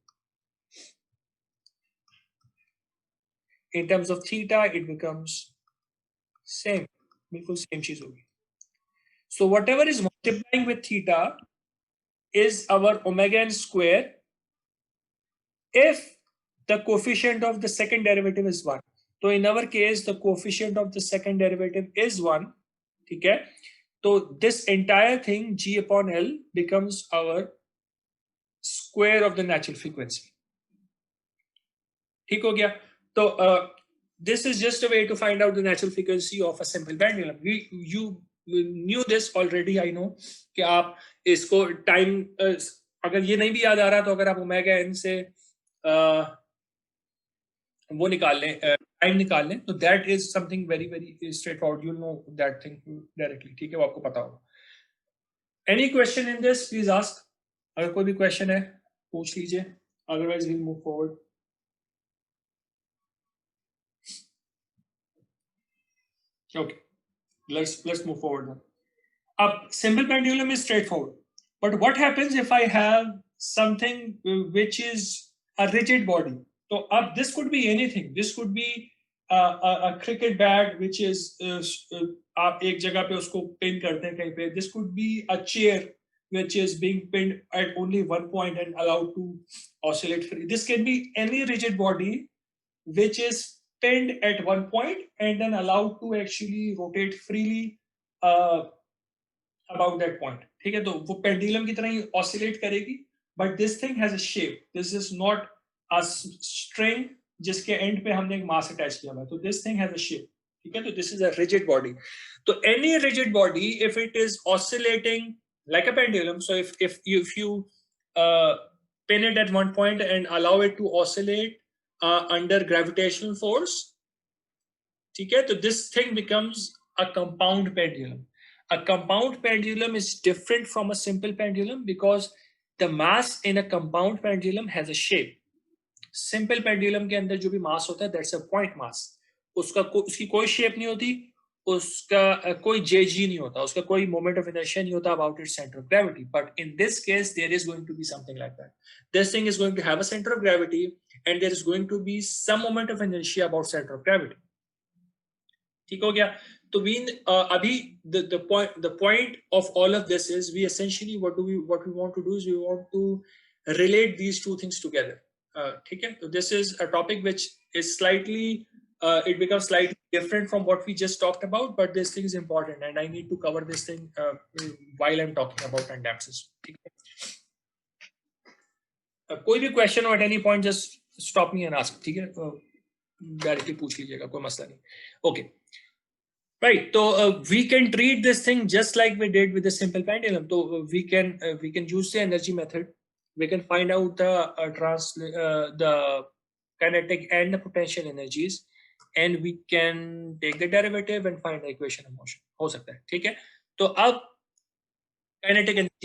In terms of theta it becomes same, बिल्कुल same चीज होगी. So whatever is multiplying with theta is our omega n square if the coefficient of the second derivative is 1. So in our case, the coefficient of the second derivative is 1. ठीक है? So this entire thing g upon l becomes our square of the natural frequency. ठीक हो गया. तो this is just a way to find out the natural frequency of a simple pendulum. You knew this already, I know, कि आप इसको time अगर ये नहीं भी याद आ रहा तो अगर आप ओमेगा एन से वो निकाल लें, टाइम निकाल लें, तो that is something very very straightforward. You know that thing directly. ठीक है, वो आपको पता होगा. Any question in this please ask. अगर कोई भी क्वेश्चन है पूछ लीजिए, otherwise we'll move forward. Okay, let's move forward now. A simple pendulum is straightforward, but what happens if I have something which is a rigid body? So this could be anything. This could be a cricket bat which is आप एक जगह पे उसको pin करते हैं कहीं पे. This could be a chair which is being pinned at only one point and allowed to oscillate free. This can be any rigid body which is pinned at one point and then allowed to actually rotate freely about that point. ठीक है, तो वो pendulum की तरह ही oscillate करेगी, but this thing has a shape. This is not a string जिसके end पे हमने एक mass attach किया हुआ है. तो this thing has a shape. ठीक है, तो this is a rigid body. तो any rigid body, if it is oscillating like a pendulum, so if you pin it at one point and allow it to oscillate under gravitational force, ठीक है, तो this thing becomes a compound pendulum. A compound pendulum is different from a simple pendulum because the mass in a compound pendulum has a shape. Simple pendulum के अंदर जो भी mass होता है, that's a point mass. उसकी कोई shape नहीं होती, उसका कोई jg नहीं होता, उसका कोई moment of inertia नहीं होता about its center of gravity. But in this case, there is going to be something like that. This thing is going to have a center of gravity, and there is going to be some moment of inertia about center of gravity. ठीक हो गया. तो अभी the point of all of this is we essentially what we want to do is we want to relate these two things together. ठीक है, so this is a topic which is slightly it becomes slightly different from what we just talked about, but this thing is important and I need to cover this thing while I'm talking about tandem. ठीक है, कोई भी question हो at any point just stop me and ask. ठीक है, directly पूछ लीजिएगा, कोई मसला नहीं. Okay, right, so we can treat this thing just like we did with the simple pendulum. So we can use the energy method. We can find out the kinetic and the potential energies, and we can take the derivative and find the equation of motion. हो सकता है. ठीक है, तो अब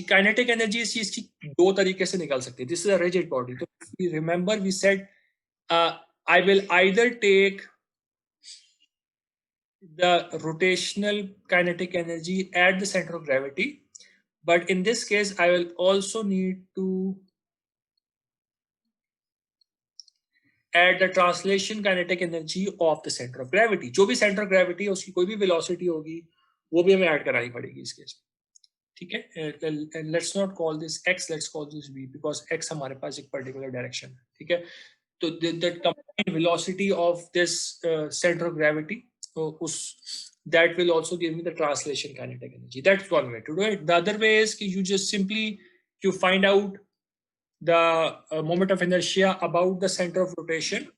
kinetic energy इस चीज की दो तरीके से निकाल सकते हैं. This is a rigid body. So we remember we said I will either take the rotational kinetic energy at the center of gravity, but in this case I will also need to add the translation kinetic energy of the center of gravity. जो भी center of gravity है उसकी कोई भी velocity होगी वो भी हमें ऐड करानी पड़ेगी इस केस में. ठीक है, let's not call this x, let's call this v because x हमारे पास एक particular direction है. ठीक है, तो the combined velocity of this center of gravity, so that will also give me the translation kinetic energy. That's one way to do it. The other way is you just simply you find out the moment of inertia about the center of rotation,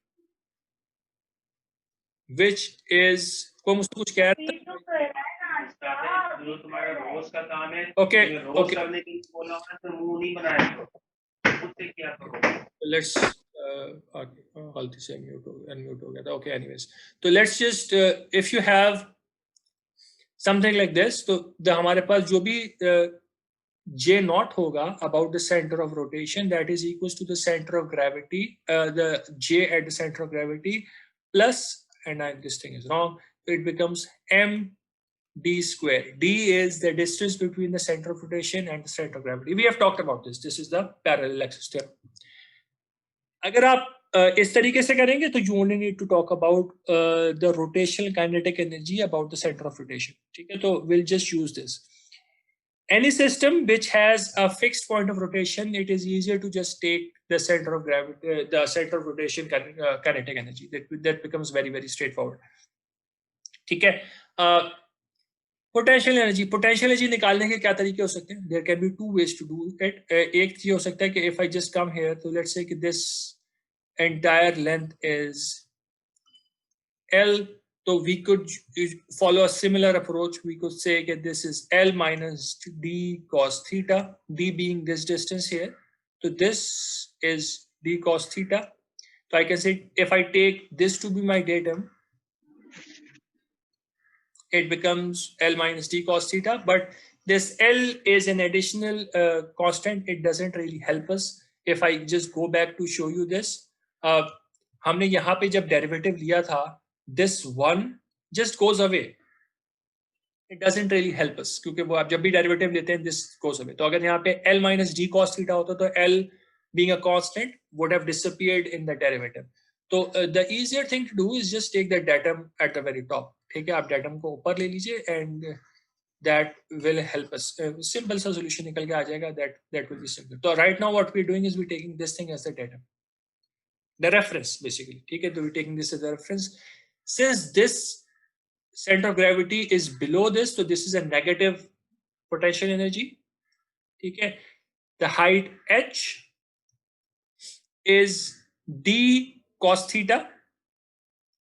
which is कोई मुझसे कुछ कह रहा है. जो तुम्हारा रोज का काम है, Okay, रोज okay. करने के लिए बोला होगा तो मुंह नहीं बनाया उससे क्या करो. Let's गलती से unmute हो गया था. Okay, anyways, so let's just if you have something like this, तो हमारे पास जो भी J naught होगा about the center of rotation, that is equals to the center of gravity, the J at the center of gravity plus, and this thing is wrong, it becomes m d square. D is the distance between the center of rotation and the center of gravity. We have talked about this. This is the parallel axis theorem. अगर आप इस तरीके से करेंगे तो you only need to talk about the rotational kinetic energy about the center of rotation. ठीक है, तो we'll just use this. Any system which has a fixed point of rotation, it is easier to just take the center of gravity, the center of rotation kinetic energy. That becomes very very straightforward. ठीक है, potential energy निकालने के क्या तरीके हो सकते हैं? There can be two ways to do it. एक ये हो सकता है कि if I just come here, so let's say कि this entire length is L. So we could follow a similar approach. We could say that this is L minus d cos theta, d being this distance here. So this is d cos theta. So I can say if I take this to be my datum, it becomes L minus d cos theta. But this L is an additional constant. It doesn't really help us. If I just go back to show you this, हमने यहाँ पे जब derivative लिया था, this one just goes away. It doesn't really help us क्योंकि वो आप जब भी derivative लेते हैं, this goes away. तो अगर यहाँ पे L minus d cos theta होता तो L being a constant would have disappeared in the derivative. So the easier thing to do is just take the datum at the very top. ठीक है, आप datum को ऊपर ले लीजिए and that will help us. Simple सा solution निकल के आ जाएगा. That will be simple. So right now what we're doing is we're taking this thing as the datum, the reference basically. ठीक है, so we're taking this as the reference. Since this center of gravity is below this, so this is a negative potential energy. ठीक है, the height h is d cos theta.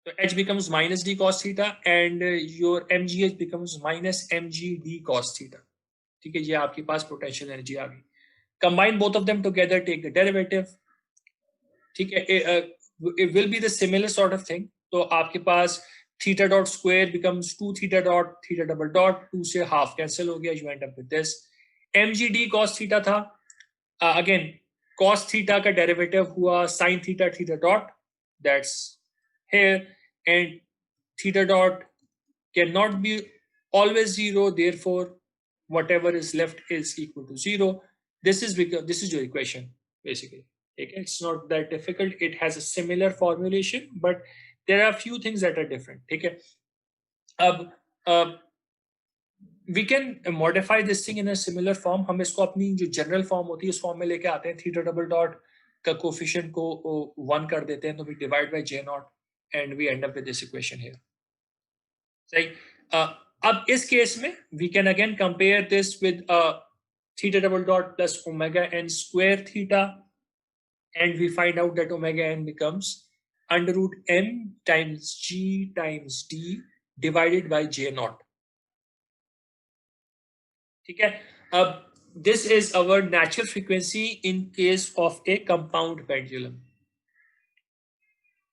So h becomes minus d cos theta and your mgh becomes minus mg d cos theta. ठीक है, ये आपके पास potential energy आ गई. Combine both of them together, take the derivative. ठीक है, it will be the similar sort of thing. तो आपके पास theta dot square becomes 2 theta dot theta double dot 2 से half cancel हो गया. You end up with this. mg d cos theta था. Again cos theta का derivative हुआ sin theta theta dot. That's here, and theta dot cannot be always 0, therefore whatever is left is equal to 0. This is because this is your equation basically. Okay, it's not that difficult. It has a similar formulation, but there are a few things that are different. Okay, we can modify this thing in a similar form. हम इसको अपनी जो general form होती है उस form में लेके आते हैं. Theta double dot का coefficient को 1 कर देते हैं, तो we divide by j naught and we end up with this equation here. सही. अब इस case में we can again compare this with theta double dot plus omega n square theta, and we find out that omega n becomes under root m times g times d divided by j naught. ठीक है, अब this is our natural frequency in case of a compound pendulum.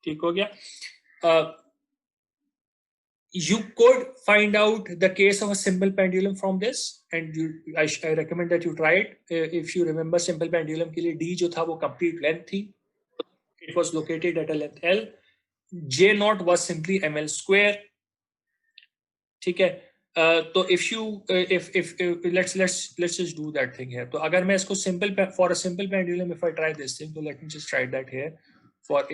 ठीक हो गया. You could find out the case of a simple pendulum from this, and I recommend that you try it. If you remember, simple pendulum के लिए d जो था वो complete length थी. It was located at a length L. J naught was simply ml square. ठीक है. तो if you let's just do that thing here. तो अगर मैं इसको simple for a simple pendulum, if I try this thing, so let me just try that here for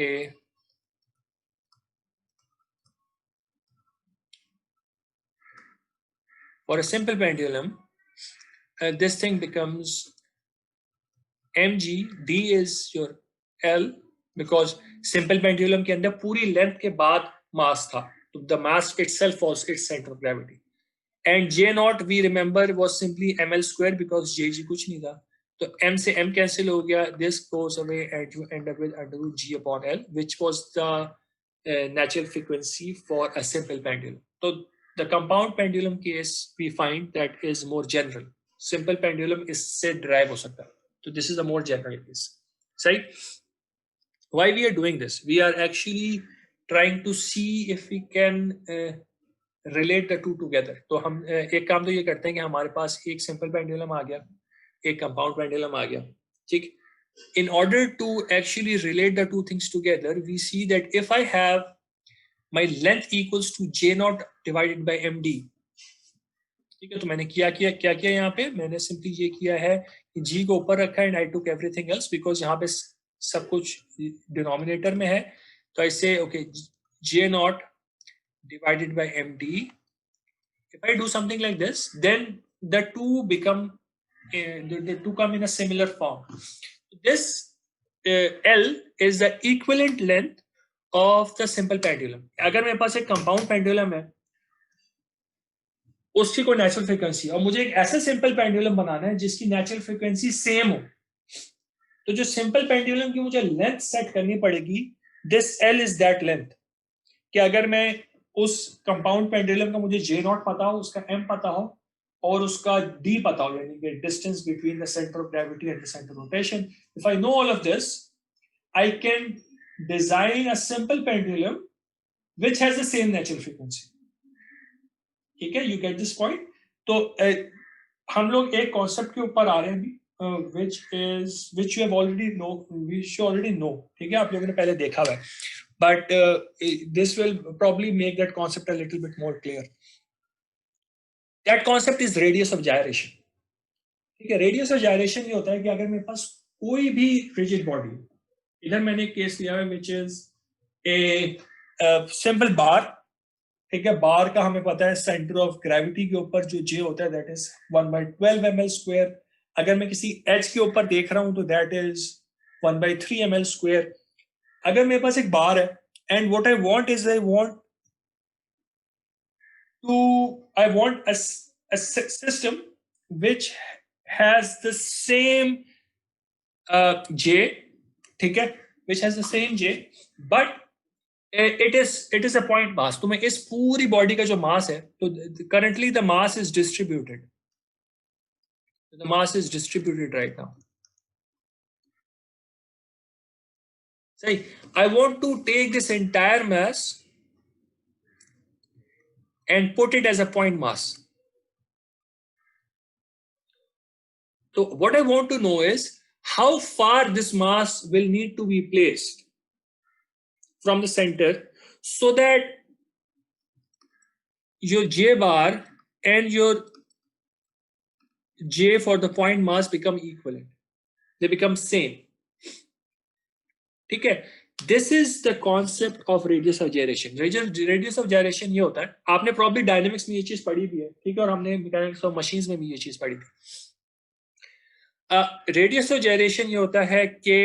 a simple pendulum. This thing becomes mg, d is your L, because simple pendulum के अंदर पूरी length के बाद mass था, तो the mass itself was its center of gravity. And j naught we remember was simply ml square because jg कुछ नहीं था, तो m से m cancel हो गया, this goes away and you end up with under root g upon L, which was the natural frequency for a simple pendulum. So the compound pendulum case we find that is more general. Simple pendulum इससे derive हो सकता है, so this is a more general case. Right? Why we are doing this? We are actually trying to see if we can relate the two together. तो हम एक काम तो ये करते हैं कि हमारे पास एक simple pendulum आ गया, एक compound pendulum आ गया, ठीक. In order to actually relate the two things together, we see that if I have my length equals to j naught divided by md, ठीक है, तो मैंने क्या किया यहाँ पे, मैंने simply ये किया है कि g को ऊपर रखा है and I took everything else because यहाँ पे सब कुछ denominator में है, तो I say okay j naught divided by md. If I do something like this, then the two become the two come in a similar form. This L is the equivalent length of the simple pendulum. अगर मेरे पास एक compound pendulum है, उसकी कोई natural frequency, और मुझे एक ऐसा simple pendulum बनाना है जिसकी natural frequency same हो, तो जो सिंपल पेंडुलम की मुझे लेंथ सेट करनी पड़ेगी, this L is that length, कि अगर मैं उस कंपाउंड पेंडुलम का मुझे J नॉट पता हो, उसका M पता हो और उसका D पता हो, यानी कि distance between the centre of gravity and the centre of rotation, if I know all of this, I can design a simple pendulum which has the same natural frequency. ठीक है, you get this point? तो हम लोग एक concept के ऊपर आ रहे हैं अभी, which you have already know, which you already know, ठीक है, आप लोगों ने पहले देखा हुआ है, but this will probably make that concept a little bit more clear. That concept is radius of gyration. ठीक है, radius of gyration ये होता है कि अगर मेरे पास कोई भी rigid body, इधर मैंने एक केस लिया है which is a simple bar, ठीक है, बार का हमें पता है सेंटर ऑफ ग्रेविटी के ऊपर जो J होता है दैट इज 1/12 ml स्क्वायर, अगर मैं किसी H के ऊपर देख रहा हूं तो दैट इज 1/3 ml स्क्वायर। अगर मेरे पास एक बार है and what I want is I want a system which has the same J, ठीक है, which has the same J, but it is a point mass। तो मैं इस पूरी बॉडी का जो मास है, तो currently the mass is distributed, the mass is distributed right now, सही। I want to take this entire mass and put it as a point mass. So what I want to know is how far this mass will need to be placed from the center so that your J bar and your J for the point mass become equivalent, they become same, ठीक है। This is the concept of radius of gyration. Radius of gyration ये होता है, आपने probably dynamics में ये चीज पढ़ी भी है, ठीक है, और हमने mechanics of machines में भी ये चीज पढ़ी थी। रेडियस ऑफ gyration ये होता है कि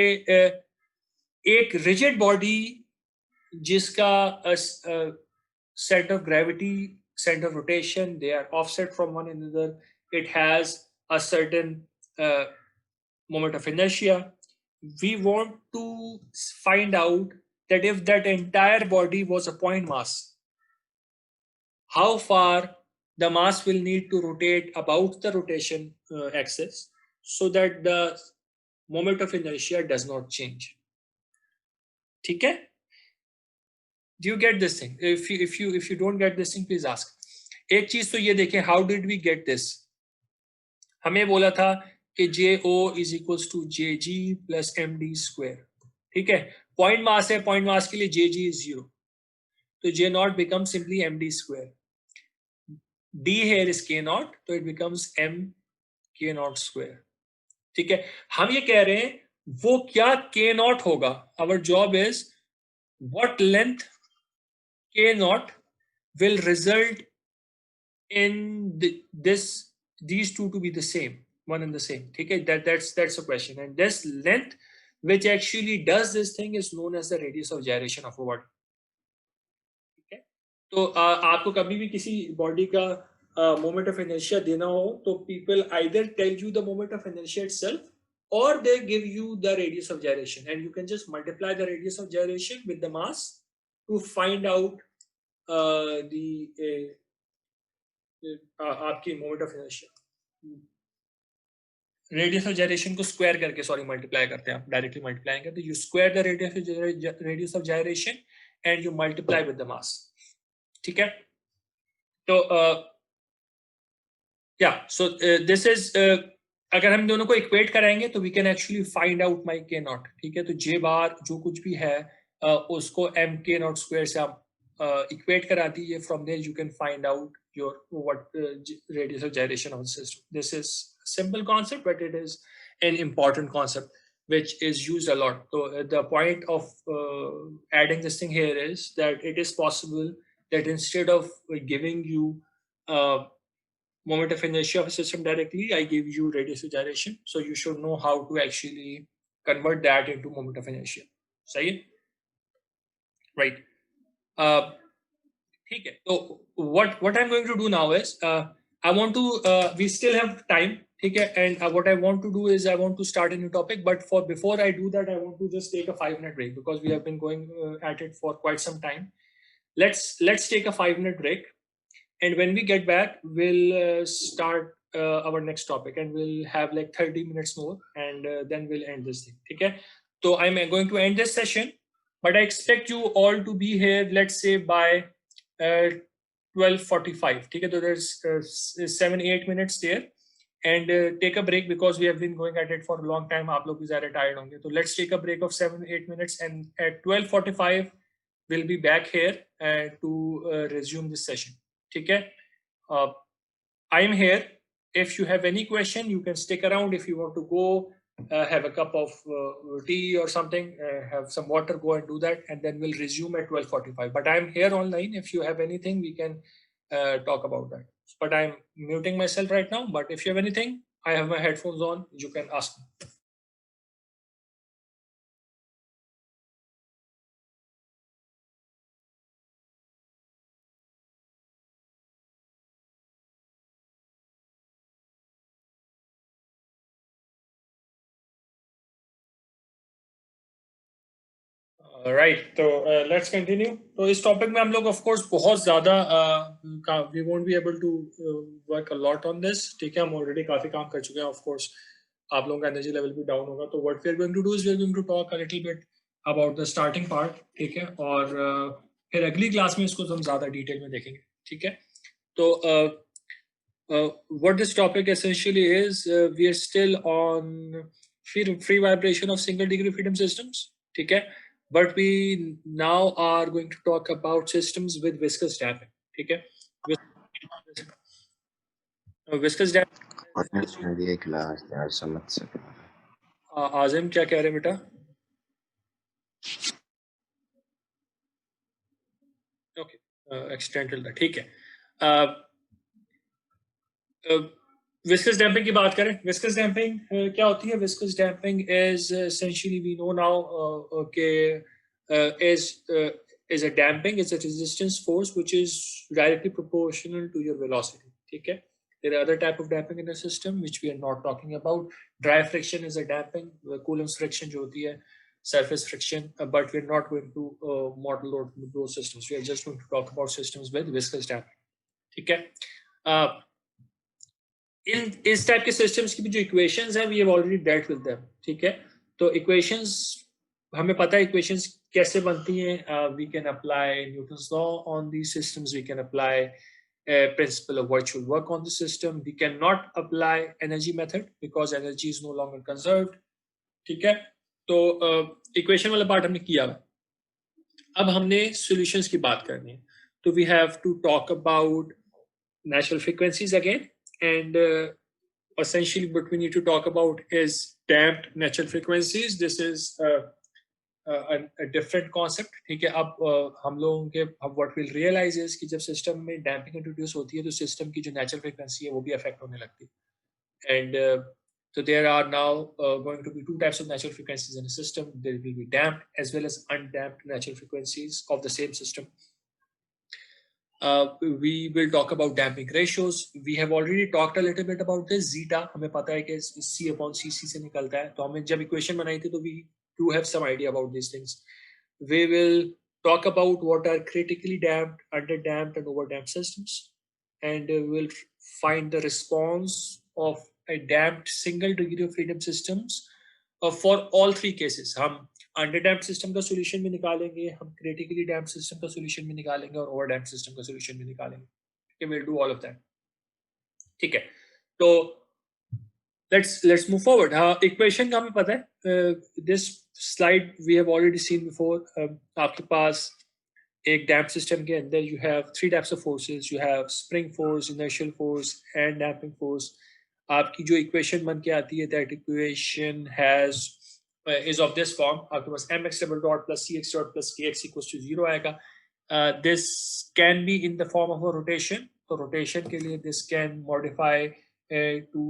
एक रिजिड बॉडी जिसका centre of gravity, center of rotation, they are offset from one another, it has a certain moment of inertia. We want to find out that if that entire body was a point mass, how far the mass will need to rotate about the rotation axis so that the moment of inertia does not change, ठीक है। Do you get this thing? If you don't get this thing, please ask. एक चीज तो ये देखें, how did we get this? हमें बोला था कि JO is equals to JG plus MD square, ठीक है। पॉइंट मास है, पॉइंट मास के लिए JG is 0, तो J naught becomes simply MD square. D here is K naught, तो it becomes M K naught square, ठीक है। हम ये कह रहे हैं वो क्या K naught होगा, our job is what length K naught will result in these two to be the same, one and the same, ठीक है। That's a question, and this length which actually does this thing is known as the radius of gyration of a body, ठीक है। तो आपको कभी भी किसी body का moment of inertia देना हो तो people either tell you the moment of inertia itself or they give you the radius of gyration, and you can just multiply the radius of gyration with the mass to find out आपकी moment of inertia. Radius of gyration को square करके, sorry, multiply करते हैं, आप directly multiply करते, you square the radius of gyration and you multiply with the mass, ठीक है। तो या सो दिस इज, अगर हम दोनों को इक्वेट कराएंगे तो we can actually find out my K naught, ठीक है। तो J बार जो कुछ भी है उसको M K नॉट स्क्वायर से आप इक्वेट करा दीजिए, from there you can find out your what radius of gyration of the system. This is a simple concept, but it is an important concept which is used a lot. So the point of adding this thing here is that it is possible that instead of giving you moment of inertia of a system directly, I give you radius of gyration, so you should know how to actually convert that into moment of inertia, सही, right? ठीक है, तो what I'm going to do now is I want to we still have time, ठीक है, and what I want to do is I want to start a new topic, but before I do that, I want to just take a 5-minute break because we have been going at it for quite some time. Let's take a 5-minute break, and when we get back, we'll start our next topic, and we'll have like 30 minutes more, and then we'll end this thing. Okay, so I'm going to end this session, but I expect you all to be here, let's say by 12:45. Okay, so there's 7-8 minutes there, and take a break because we have been going at it for a long time. आप लोग भी ज़्यादा tired होंगे, so let's take a break of 7-8 minutes, and at 12:45 we'll be back here to resume this session. ठीक है, I am here. If you have any question, you can stick around. If you want to go have a cup of tea or something, have some water, go and do that, and then we'll resume at 12:45. But I'm here online. If you have anything, we can talk about that. But I'm muting myself right now. But if you have anything, I have my headphones on. You can ask me. Right, so let's continue. तो इस topic में हम लोग of course बहुत ज़्यादा we won't be able to work a lot on this. ठीक है, हम ऑलरेडी काफ़ी काम कर चुके हैं. ऑफ कोर्स आप लोगों का एनर्जी लेवल भी डाउन होगा, तो what we are going to do is we are going to talk a little bit about the starting part. ठीक है, और फिर अगली क्लास में इसको हम ज़्यादा डिटेल में देखेंगे. ठीक है, तो what this topic essentially is, we are still on free vibration of single degree freedom systems. ठीक है, but we now are going to talk about systems with viscous damping. ठीक है, viscous damping. क्लास यार समझ सकता. आज़म क्या कह रहे हैं बेटा? ओके, एक्सटेंडेड था. ठीक है, viscous damping की बात करें. viscous damping क्या होती है? viscous damping is essentially, we know now, is a damping, is a resistance force which is directly proportional to your velocity. ठीक है, there are other type of damping in the system which we are not talking about. Dry friction is a damping. Coulomb's friction जो होती है, surface friction, but we're not going to model those systems. We are just going to talk about systems with viscous damping. ठीक है, इन इस type के systems की भी जो इक्वेशंस हैं, we have already dealt with them. ठीक है, तो इक्वेशंस हमें पता है इक्वेशंस कैसे बनती हैं. We can apply Newton's law on these systems. We can apply principle of virtual work on the system. We cannot apply energy method because energy is no longer conserved. ठीक है, तो equation वाला part हमने किया. अब हमने solutions की बात करनी है, तो we have to talk about natural frequencies again, and essentially what we need to talk about is damped natural frequencies. This is a different concept. ठीक है, अब हम लोगों के what we'll realize is कि जब सिस्टम में डैम्पिंग इंट्रोड्यूस होती है, तो सिस्टम की जो नेचुरल फ्रीक्वेंसी है वो भी अफेक्ट होने लगती है. And so there are now going to be two types of natural frequencies in a system. There will be damped as well as undamped natural frequencies of the same system. We will talk about damping ratios. We have already talked a little bit about this. Zeta हमें पता है कि C/cc से निकलता है, तो हमने जब इक्वेशन बनाई थी तो we do have some idea about these things. We will talk about what are critically damped, underdamped, and overdamped systems, and we'll find the response of a damped single degree of freedom systems for all three cases. हम अंडरडैम्प्ड system का solution भी निकालेंगे, हम critically damped system का solution भी निकालेंगे, और ओवरडैम्प्ड system का सॉल्यूशन भी निकालेंगे. Will do all of that. ठीक है, तो लेट्स मूव फॉरवर्ड. इक्वेशन का हमें पता है. This slide we have already seen before. आपके पास एक डैम्प्ड सिस्टम के अंदर you have three types of forces. You have spring force, inertial force, and damping force. आपकी जो इक्वेशन बन के आती है, that equation has is of this form. आपके पास mx double dot plus cx dot plus kx equals to 0 आएगा. This can be in the form of a rotation. तो rotation के लिए this can modify to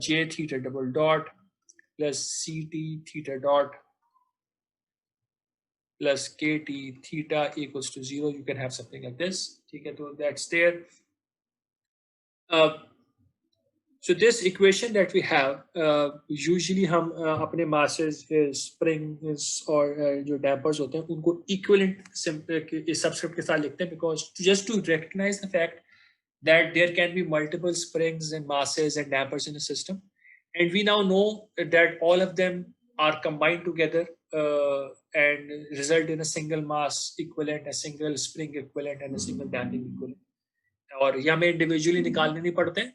j theta double dot plus ct theta dot plus kt theta equals to 0. You can have something like this. ठीक है, तो that's there. So this equation that we have, usually हम अपने masses, springs और जो dampers होते हैं उनको equivalent subscript के साथ लिखते हैं, because just to recognize the fact that there can be multiple springs and masses and dampers in the system, and we now know that all of them are combined together and result in a single mass equivalent, a single spring equivalent and a single damping equivalent. और ये हमें individually निकालने नहीं पड़ते हैं,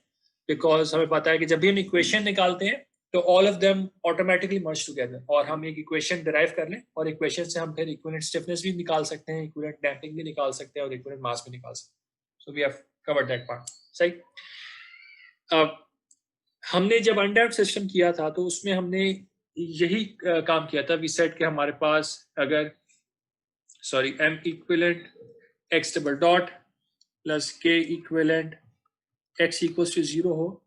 because हमें पता है कि जब भी हम equation निकालते हैं तो all of them automatically merge together, और हम एक equation derive कर लें और equation से हम फिर equivalent stiffness भी निकाल सकते हैं, equivalent damping भी निकाल सकते हैं और equivalent mass भी निकाल सकते हैं. So we have covered that part. सही. हमने जब undamped system किया था तो उसमें हमने यही काम किया था. We said कि हमारे पास अगर m equivalent x double dot plus k equivalent x equals to 0 ho.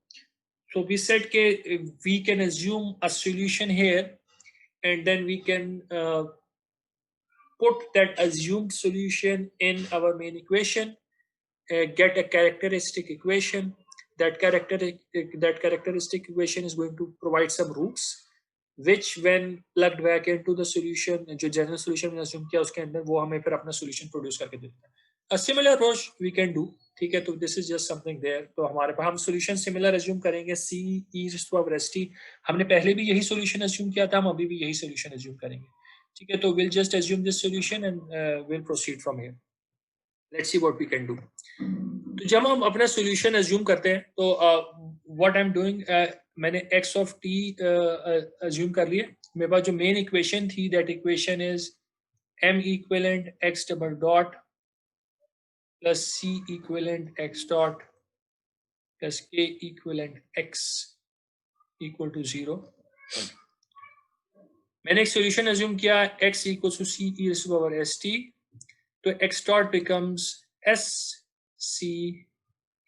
So we said that we can assume a solution here, and then we can put that assumed solution in our main equation, get a characteristic equation. That characteristic equation is going to provide some roots, which when plugged back into the solution, जो general solution में assume किया उसके अंदर, वो हमें फिर अपना solution produce करके देता है. A similar approach we can do. ठीक है, तो this is just something there. तो हमारे पास हम solution similar assume करेंगे. C e raised to power st. हमने पहले भी यही solution assume किया था, हम अभी भी यही solution assume करेंगे. ठीक है, तो we'll just assume this solution and we'll proceed from here. Let's see what we can do. तो जब हम अपना solution assume करते हैं, तो what I'm doing, मैंने x of t assume कर लिया. मेरे पास जो main equation थी, that equation is m equivalent x double dot plus c equivalent x dot plus k equivalent x equal to 0. मैंने एक solution assume किया x equals to c e raised to power st, तो x dot becomes s c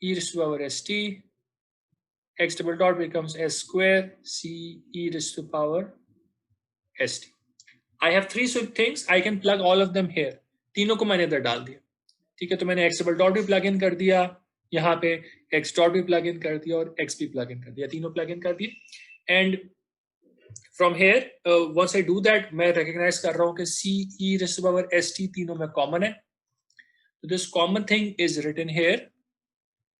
e raised to power st, x double dot becomes s square c e raised to power st. I have three things, I can plug all of them here. तीनों को मैंने इधर डाल दिया. ठीक है, तो मैंने x double dot भी plug in कर दिया, यहाँ पे x dot भी plug in कर दिया और x भी plug in कर दिया, तीनों plug in कर दिए. And from here, once I do that, मैं recognize कर रहा हूँ कि c e raised to power st तीनों में common है. So this common thing is written here.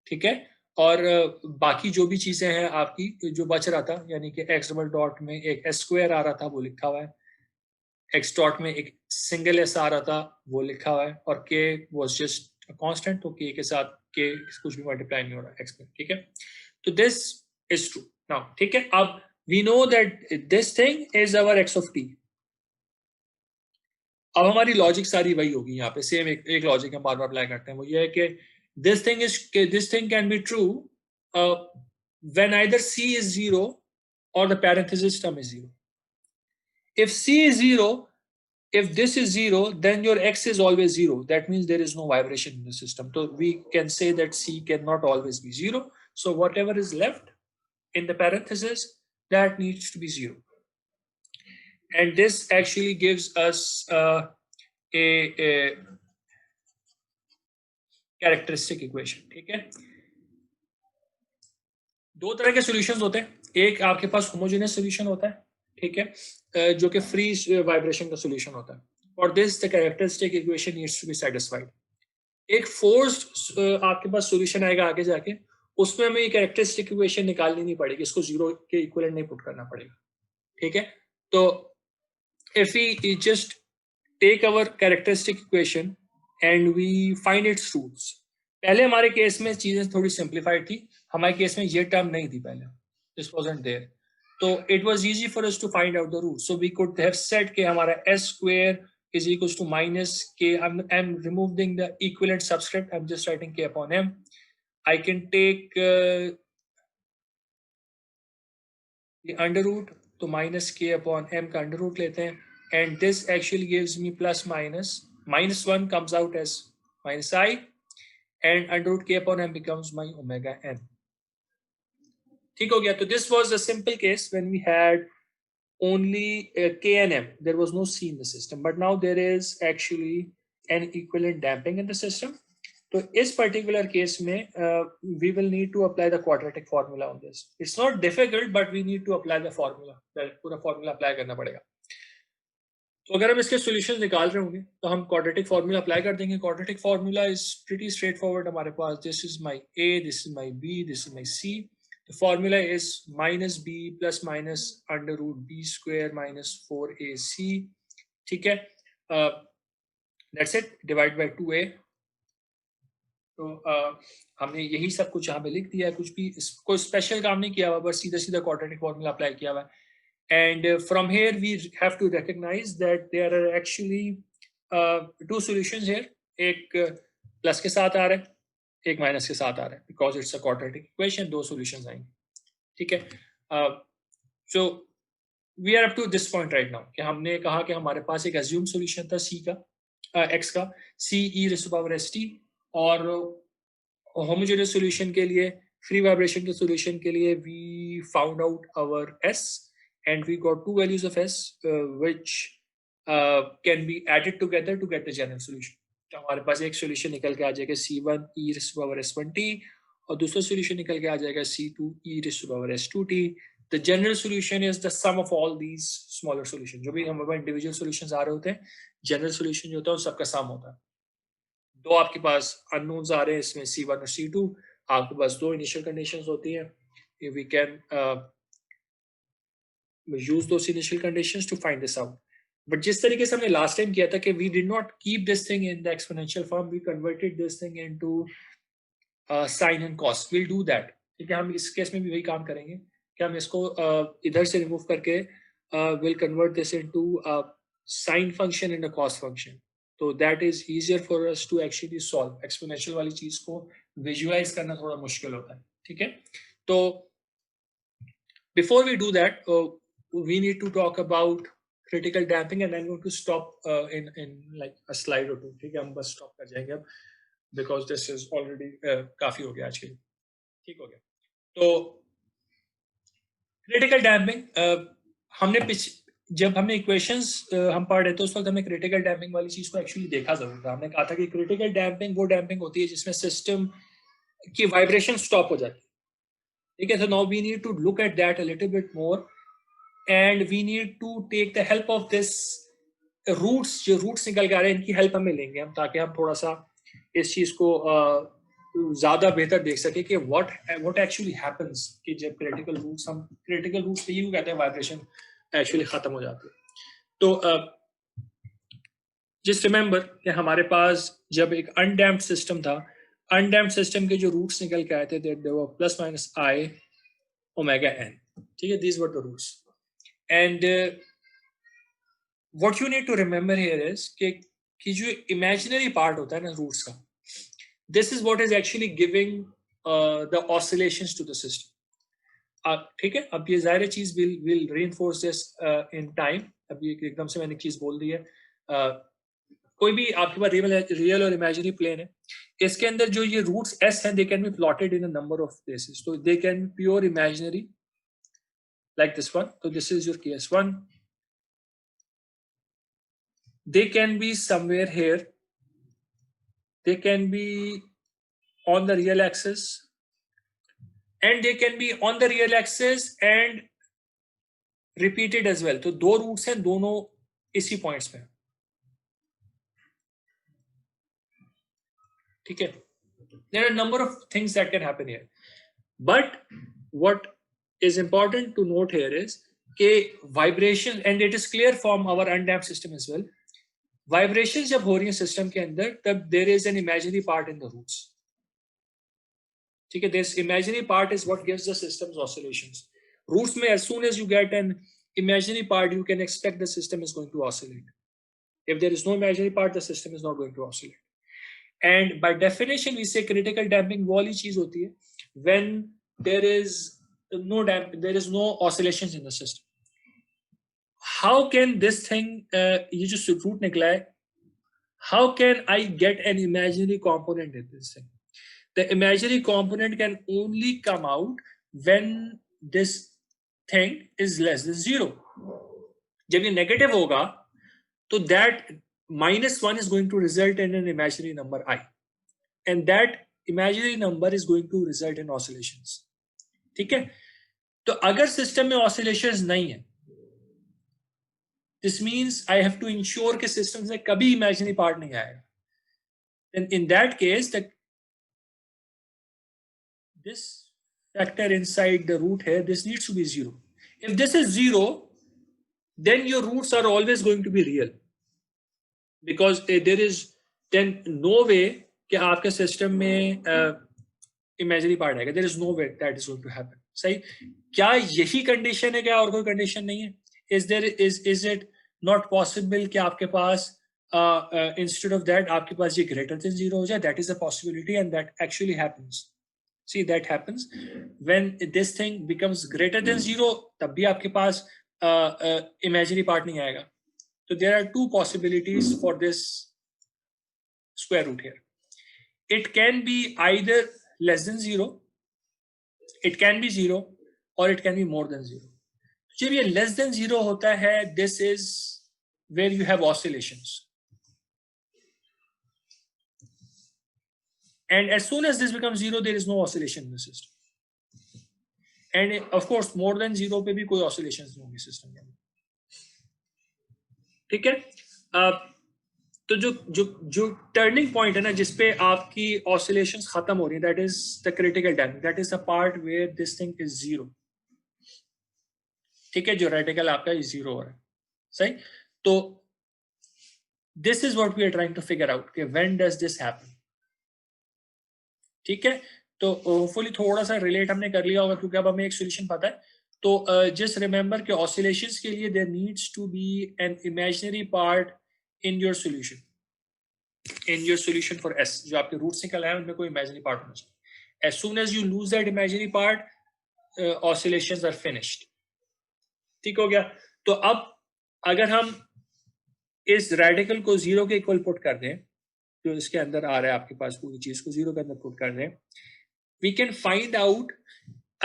ठीक है, और बाकी जो भी चीजें हैं आपकी जो बच रहा था, यानी कि x double dot में एक s square आ रहा था, वो लिखा हुआ है. x dot में एक सिंगल s आ रहा था, वो लिखा हुआ है, और k was just a constant, तो k के साथ k कुछ भी मल्टीप्लाई नहीं हो रहा x में. ठीक है, तो this is true. Now ठीक है, अब we know that this thing is our x of t. अब हमारी लॉजिक सारी वही होगी यहाँ पे, सेम एक लॉजिक हम बार बार अप्लाई करते हैं. वो ये है कि this thing can be true when either c is 0 or the parenthesis term is 0. If c is 0, if this is 0, then your x is always 0. That means there is no vibration in the system. So we can say that c cannot always be 0. So whatever is left in the parenthesis, that needs to be 0. And this actually gives us a characteristic equation. ठीक है, दो तरह के solutions होते हैं. एक आपके पास homogeneous solution होता है, ठीक है, जो कि free vibration का solution होता है. For this, the characteristic equation needs to be satisfied. एक forced आपके पास solution आएगा आगे जाके, उसमें हमें ये characteristic equation निकालनी नहीं पड़ेगी, इसको 0 के equivalent नहीं put करना पड़ेगा. ठीक है, तो if we just take our characteristic equation and we find its roots. पहले हमारे केस में चीजें थोड़ी simplified थी, हमारे केस में ये टर्म नहीं थी पहले, this wasn't there. So it was easy for us to find out the roots. So we could have said कि हमारा s square is equals to minus k. I'm removing the equivalent subscript. I'm just writing k upon m. I can take the under root, तो minus k upon m का under root लेते हैं, and this actually gives me plus minus. Minus 1 comes out as minus I, and under root k upon m becomes my omega n. ठीक हो गया. तो this was a simple case when we had only k and m. There was no c in the system, but now there is actually an equivalent damping in the system, तो इस particular case में we will need to apply the quadratic formula on this. It's not difficult but we need to apply the formula. पूरा formula apply करना पड़ेगा. तो अगर हम इसके सॉल्यूशन निकाल रहे होंगे तो हम क्वाड्रेटिक फॉर्मूला अप्लाई कर देंगे. Quadratic formula is pretty straightforward. हमारे पास this is my a, this is my b, this is my c. The formula is minus b plus minus under root b square minus 4ac. ठीक है, that's it. Divide by 2a. तो हमने यही सब कुछ यहाँ पे लिख दिया है. कुछ भी कोई स्पेशल काम नहीं किया हुआ, बस सीधा सीधा क्वाड्रेटिक फॉर्मूला अप्लाई किया हुआ है. And from here we have to recognize that there are actually two solutions here. एक प्लस के साथ आ रहा है, एक माइनस के साथ आ रहा है, because it's a quadratic equation. दो सॉल्यूशंस आएंगे. ठीक है, so we are up to this point right now कि हमने कहा कि हमारे पास एक अज्यूम सॉल्यूशन था सी का, एक्स का, C E raise to power S T, और होमोजेनियस सॉल्यूशन के लिए, फ्री वाइब्रेशन के सॉल्यूशन के लिए we found out our S and we got two values of S which can be added together to get the general solution. तो हमारे पास एक solution निकल के आ जाएगा C1 e raised to power S1t, और दूसरा सॉल्यूशन निकल के आ जाएगा C2 e raised to power S2t. The general solution is the sum of all these smaller solution. जो भी हमारे पास इंडिविजुअल सॉल्यूशंस आ रहे होते हैं, जनरल सॉल्यूशन जो होता है उन सबका सम होता है. दो आपके पास अननोन्स आ रहे हैं इसमें C1 और C2. आपके पास दो इनिशियल कंडीशंस होती हैं. We can use those initial conditions to find this out. But जिस तरीके से हमने लास्ट टाइम किया था कि we did not keep this thing in the exponential form, we converted this thing into sine and cos. Will do that. ठीक है, हम इस केस में भी वही काम करेंगे कि हम इसको इधर से रिमूव करके will convert this into sine function and a cos function. तो that is easier for us to actually solve. Exponential वाली चीज को विजुअलाइज करना थोड़ा मुश्किल होता है. ठीक है, तो before we do that we need to talk about critical damping and I'm going to stop in like a slide or two. ठीक है, हम बस stop कर जाएंगे अब because this is already काफी हो गया आज के लिए. ठीक हो गया. तो critical damping हमने जब हमने equations हम पढ़ रहे थे उस वक्त हमें critical damping वाली चीज को actually देखा जरूर था. हमने कहा था कि critical damping वो damping होती है जिसमें system की vibration stop हो जाती है. ठीक है, so now we need to look at that a little bit more. And we need to take the help of this roots. जो roots निकल के आ रहे हैं इनकी help हमें लेंगे हम, ताकि हम थोड़ा सा इस चीज को ज्यादा बेहतर देख सके कि what actually happens कि जब critical roots पे ही कहते हैं vibration actually खत्म हो जाती है. तो just remember कि हमारे पास जब एक undamped system था, undamped system के जो roots निकल के आए थे they were plus minus I omega n. ठीक है, these were the roots. And what you need to remember here is कि जो imaginary part होता है ना roots का, this is what is actually giving the oscillations to the system. ठीक है, अब ये ज़ाहिर चीज will reinforce this in time. अब ये एकदम से मैंने चीज बोल दी है. कोई भी आपके पास रियल और इमेजिनरी प्लेन है, इसके अंदर जो ये रूट्स s हैं, they can be plotted in a number of places. So they can be pure imaginary like this one. So this is your case 1. They can be somewhere here. They can be on the real axis, and they can be on the real axis and repeated as well. तो दो roots हैं, दोनों इसी points पे. ठीक है, there are a number of things that can happen here, but what is important to note here is कि vibration, and it is clear from our undamped system as well, vibrations जब हो रही हैं system के अंदर तब there is an imaginary part in the roots. ठीक है, this imaginary part is what gives the system's oscillations. Roots में as soon as you get an imaginary part, you can expect the system is going to oscillate. If there is no imaginary part, the system is not going to oscillate. And by definition, we say critical damping वो वाली चीज होती है when there is no oscillations in the system. How can this thing ये जो root निकला है, how can I get an imaginary component in this thing? The imaginary component can only come out when this thing is less than 0. जब ये negative होगा तो that -1 is going to result in an imaginary number I, and that imaginary number is going to result in oscillations. ठीक है, तो अगर system में oscillations नहीं है, this means I have to ensure कि सिस्टम से कभी imaginary part नहीं आएगा. Then in that case, this factor inside the root here, this needs to be 0. If this is 0, then your roots are always going to be real, because there is then no way कि आपके system में imaginary part आएगा. There is no way that is going to happen. सही? क्या यही condition है, क्या और कोई कंडीशन नहीं है? Is it not possible कि आपके पास instead of that आपके पास ये greater than 0 हो जाए? That is a possibility, and that actually happens. See, that happens when this thing becomes greater than 0. तब भी आपके पास imaginary part नहीं आएगा. So there are two possibilities for this square root here. It can be either less than 0, it can be 0, or it can be more than 0. जब ये less than 0 होता है, this is where you have oscillations. And as soon as this becomes 0, there is no oscillation in the system. And of course, more than 0 पे भी कोई oscillations नहीं होंगी system में. ठीक है? तो जो turning point है ना, जिसपे आपकी oscillations खत्म हो रही हैं, that is the critical damping. That is the part where this thing is 0. ठीक है, जो radical आपका 0 हो रहा है. सही? तो this is what we are trying to figure out. कि when does this happen? ठीक है, तो होपफुली थोड़ा सा रिलेट हमने कर लिया होगा, क्योंकि अब हमें एक सॉल्यूशन पता है. तो जस्ट रिमेंबर कि ऑसिलेशंस के लिए there needs to be an imaginary part in your solution for s. जो आपके रूट्स निकल आए उनमें कोई इमेजिनरी पार्ट होना चाहिए. As soon as you lose that imaginary part, oscillations are finished. ठीक हो गया. तो अब अगर हम इस रेडिकल को 0 के इक्वल पुट कर दें, जो इसके अंदर आ रहा है आपके पास, पूरी चीज को 0 के अंदर पुट कर दें, we can find out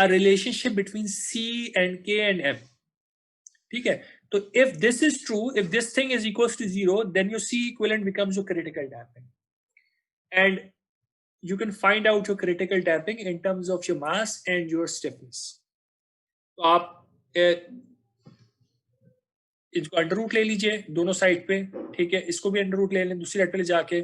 a relationship between C and K and M. ठीक है, तो if this is true, if this thing is equals to 0, then your C equivalent becomes your critical damping, and you can find out your critical damping in terms of your mass and your stiffness. तो आप इसको under root ले लीजिए दोनों side पे. ठीक है, इसको भी अंडर रूट ले लें, दूसरी साइड पे ले जाके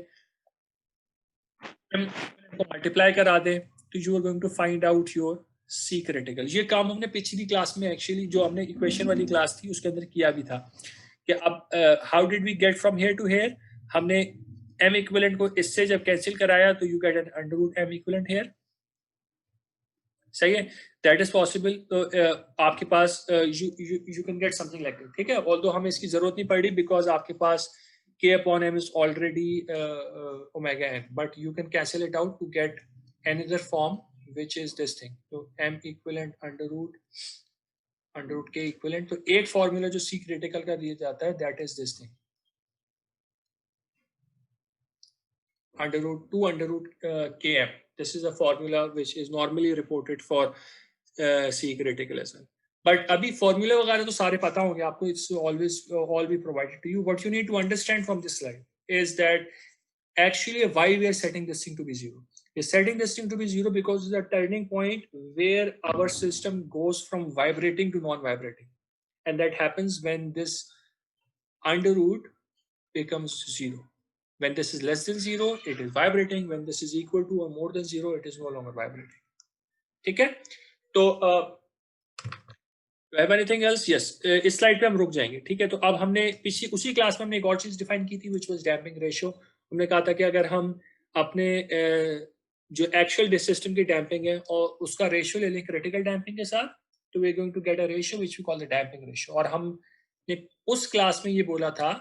को मल्टीप्लाई करा दें, तो you are going to find out your C critical. ये काम हमने पिछली क्लास में एक्चुअली, जो हमने इक्वेशन वाली क्लास थी उसके अंदर किया भी था, कि अब how did we get from here to here. हमने एम इक्विवेलेंट को इससे जब कैंसिल कराया तो you get an under root m equivalent here. सही है, दैट इज पॉसिबल. तो आपके पास you can get something like that. ठीक है, ऑल्दो हमें इसकी जरूरत नहीं पड़ी, बिकॉज आपके पास K upon M is already omega n, but you can cancel it out to get another form, which is this thing. So M equivalent under root K equivalent. तो एक फॉर्मूला जो C critical का दिया जाता है, that is this thing, under root Km. This is a formula which is normally reported for C critical as well. But अभी formula वगैरह तो सारे पता होंगे आपको. It's always all be provided to you. What you need to understand from this slide is that actually why we are setting this thing to be 0. We're setting this thing to be 0 because it's a turning point where our system goes from vibrating to non-vibrating, and that happens when this under root becomes 0. When this is less than 0, it is vibrating. When this is equal to or more than 0, it is no longer vibrating. ठीक है, तो have anything else? Yes. इस slide पे हम रुक जाएंगे. ठीक है, तो अब हमने पिछली उसी क्लास में हमने एक और चीज डिफाइन की थी, which was damping ratio. हमने कहा था कि अगर हम अपने जो एक्चुअल सिस्टम की डैम्पिंग है और उसका रेशियो ले लें क्रिटिकल डैम्पिंग के साथ, तो we are going to get a ratio which we call the damping ratio. और हमने उस क्लास में ये बोला था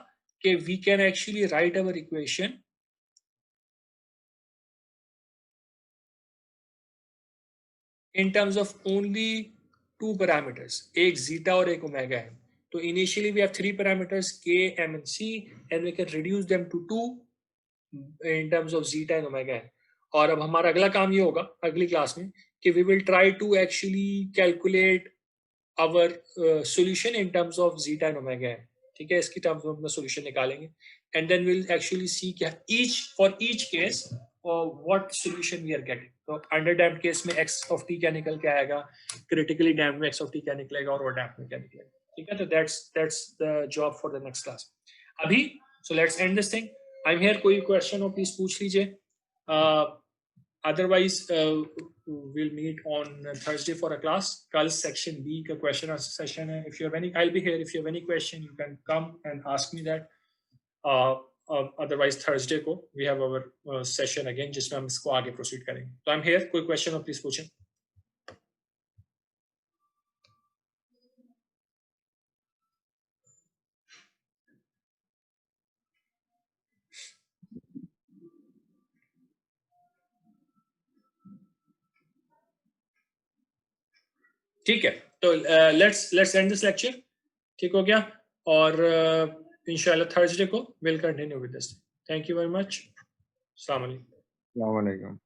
कि we can actually write our equation in terms of only two parameters, एक zeta और एक omega m. तो initially we have 3 parameters K, M and C, and we can reduce them to 2 in terms of zeta and omega m. और अब हमारा अगला काम ये होगा अगली क्लास में कि we will try to actually calculate our solution in terms of zeta and omega m. ठीक है, इसकी टर्म्स में अपना solution निकालेंगे, and then we'll actually see क्या for each case what solution we are getting. तो अंडर डैम्प्ड केस में x of t क्या निकल के आएगा, क्रिटिकली डैम्प्ड में x of t क्या निकलेगा और ओवर डैम्प्ड में क्या निकलेगा. ठीक है, तो that's the job for the next class. अभी so let's end this thing. I'm here, कोई question हो please पूछ लीजिए. Otherwise we'll meet on Thursday for a class. कल section B का question answer session है. If you have any, I'll be here. If you have any question, you can come and ask me that. Otherwise Thursday को we have our session again जिसमें हम इसको आगे proceed करेंगे. तो I'm here, कोई question हो please पूछें. ठीक है, तो let's end this lecture. ठीक हो गया, और इंशाल्लाह थर्सडे को we'll continue with this. Thank you very much. अस्सलाम वालेकुम. अस्सलाम वालेकुम.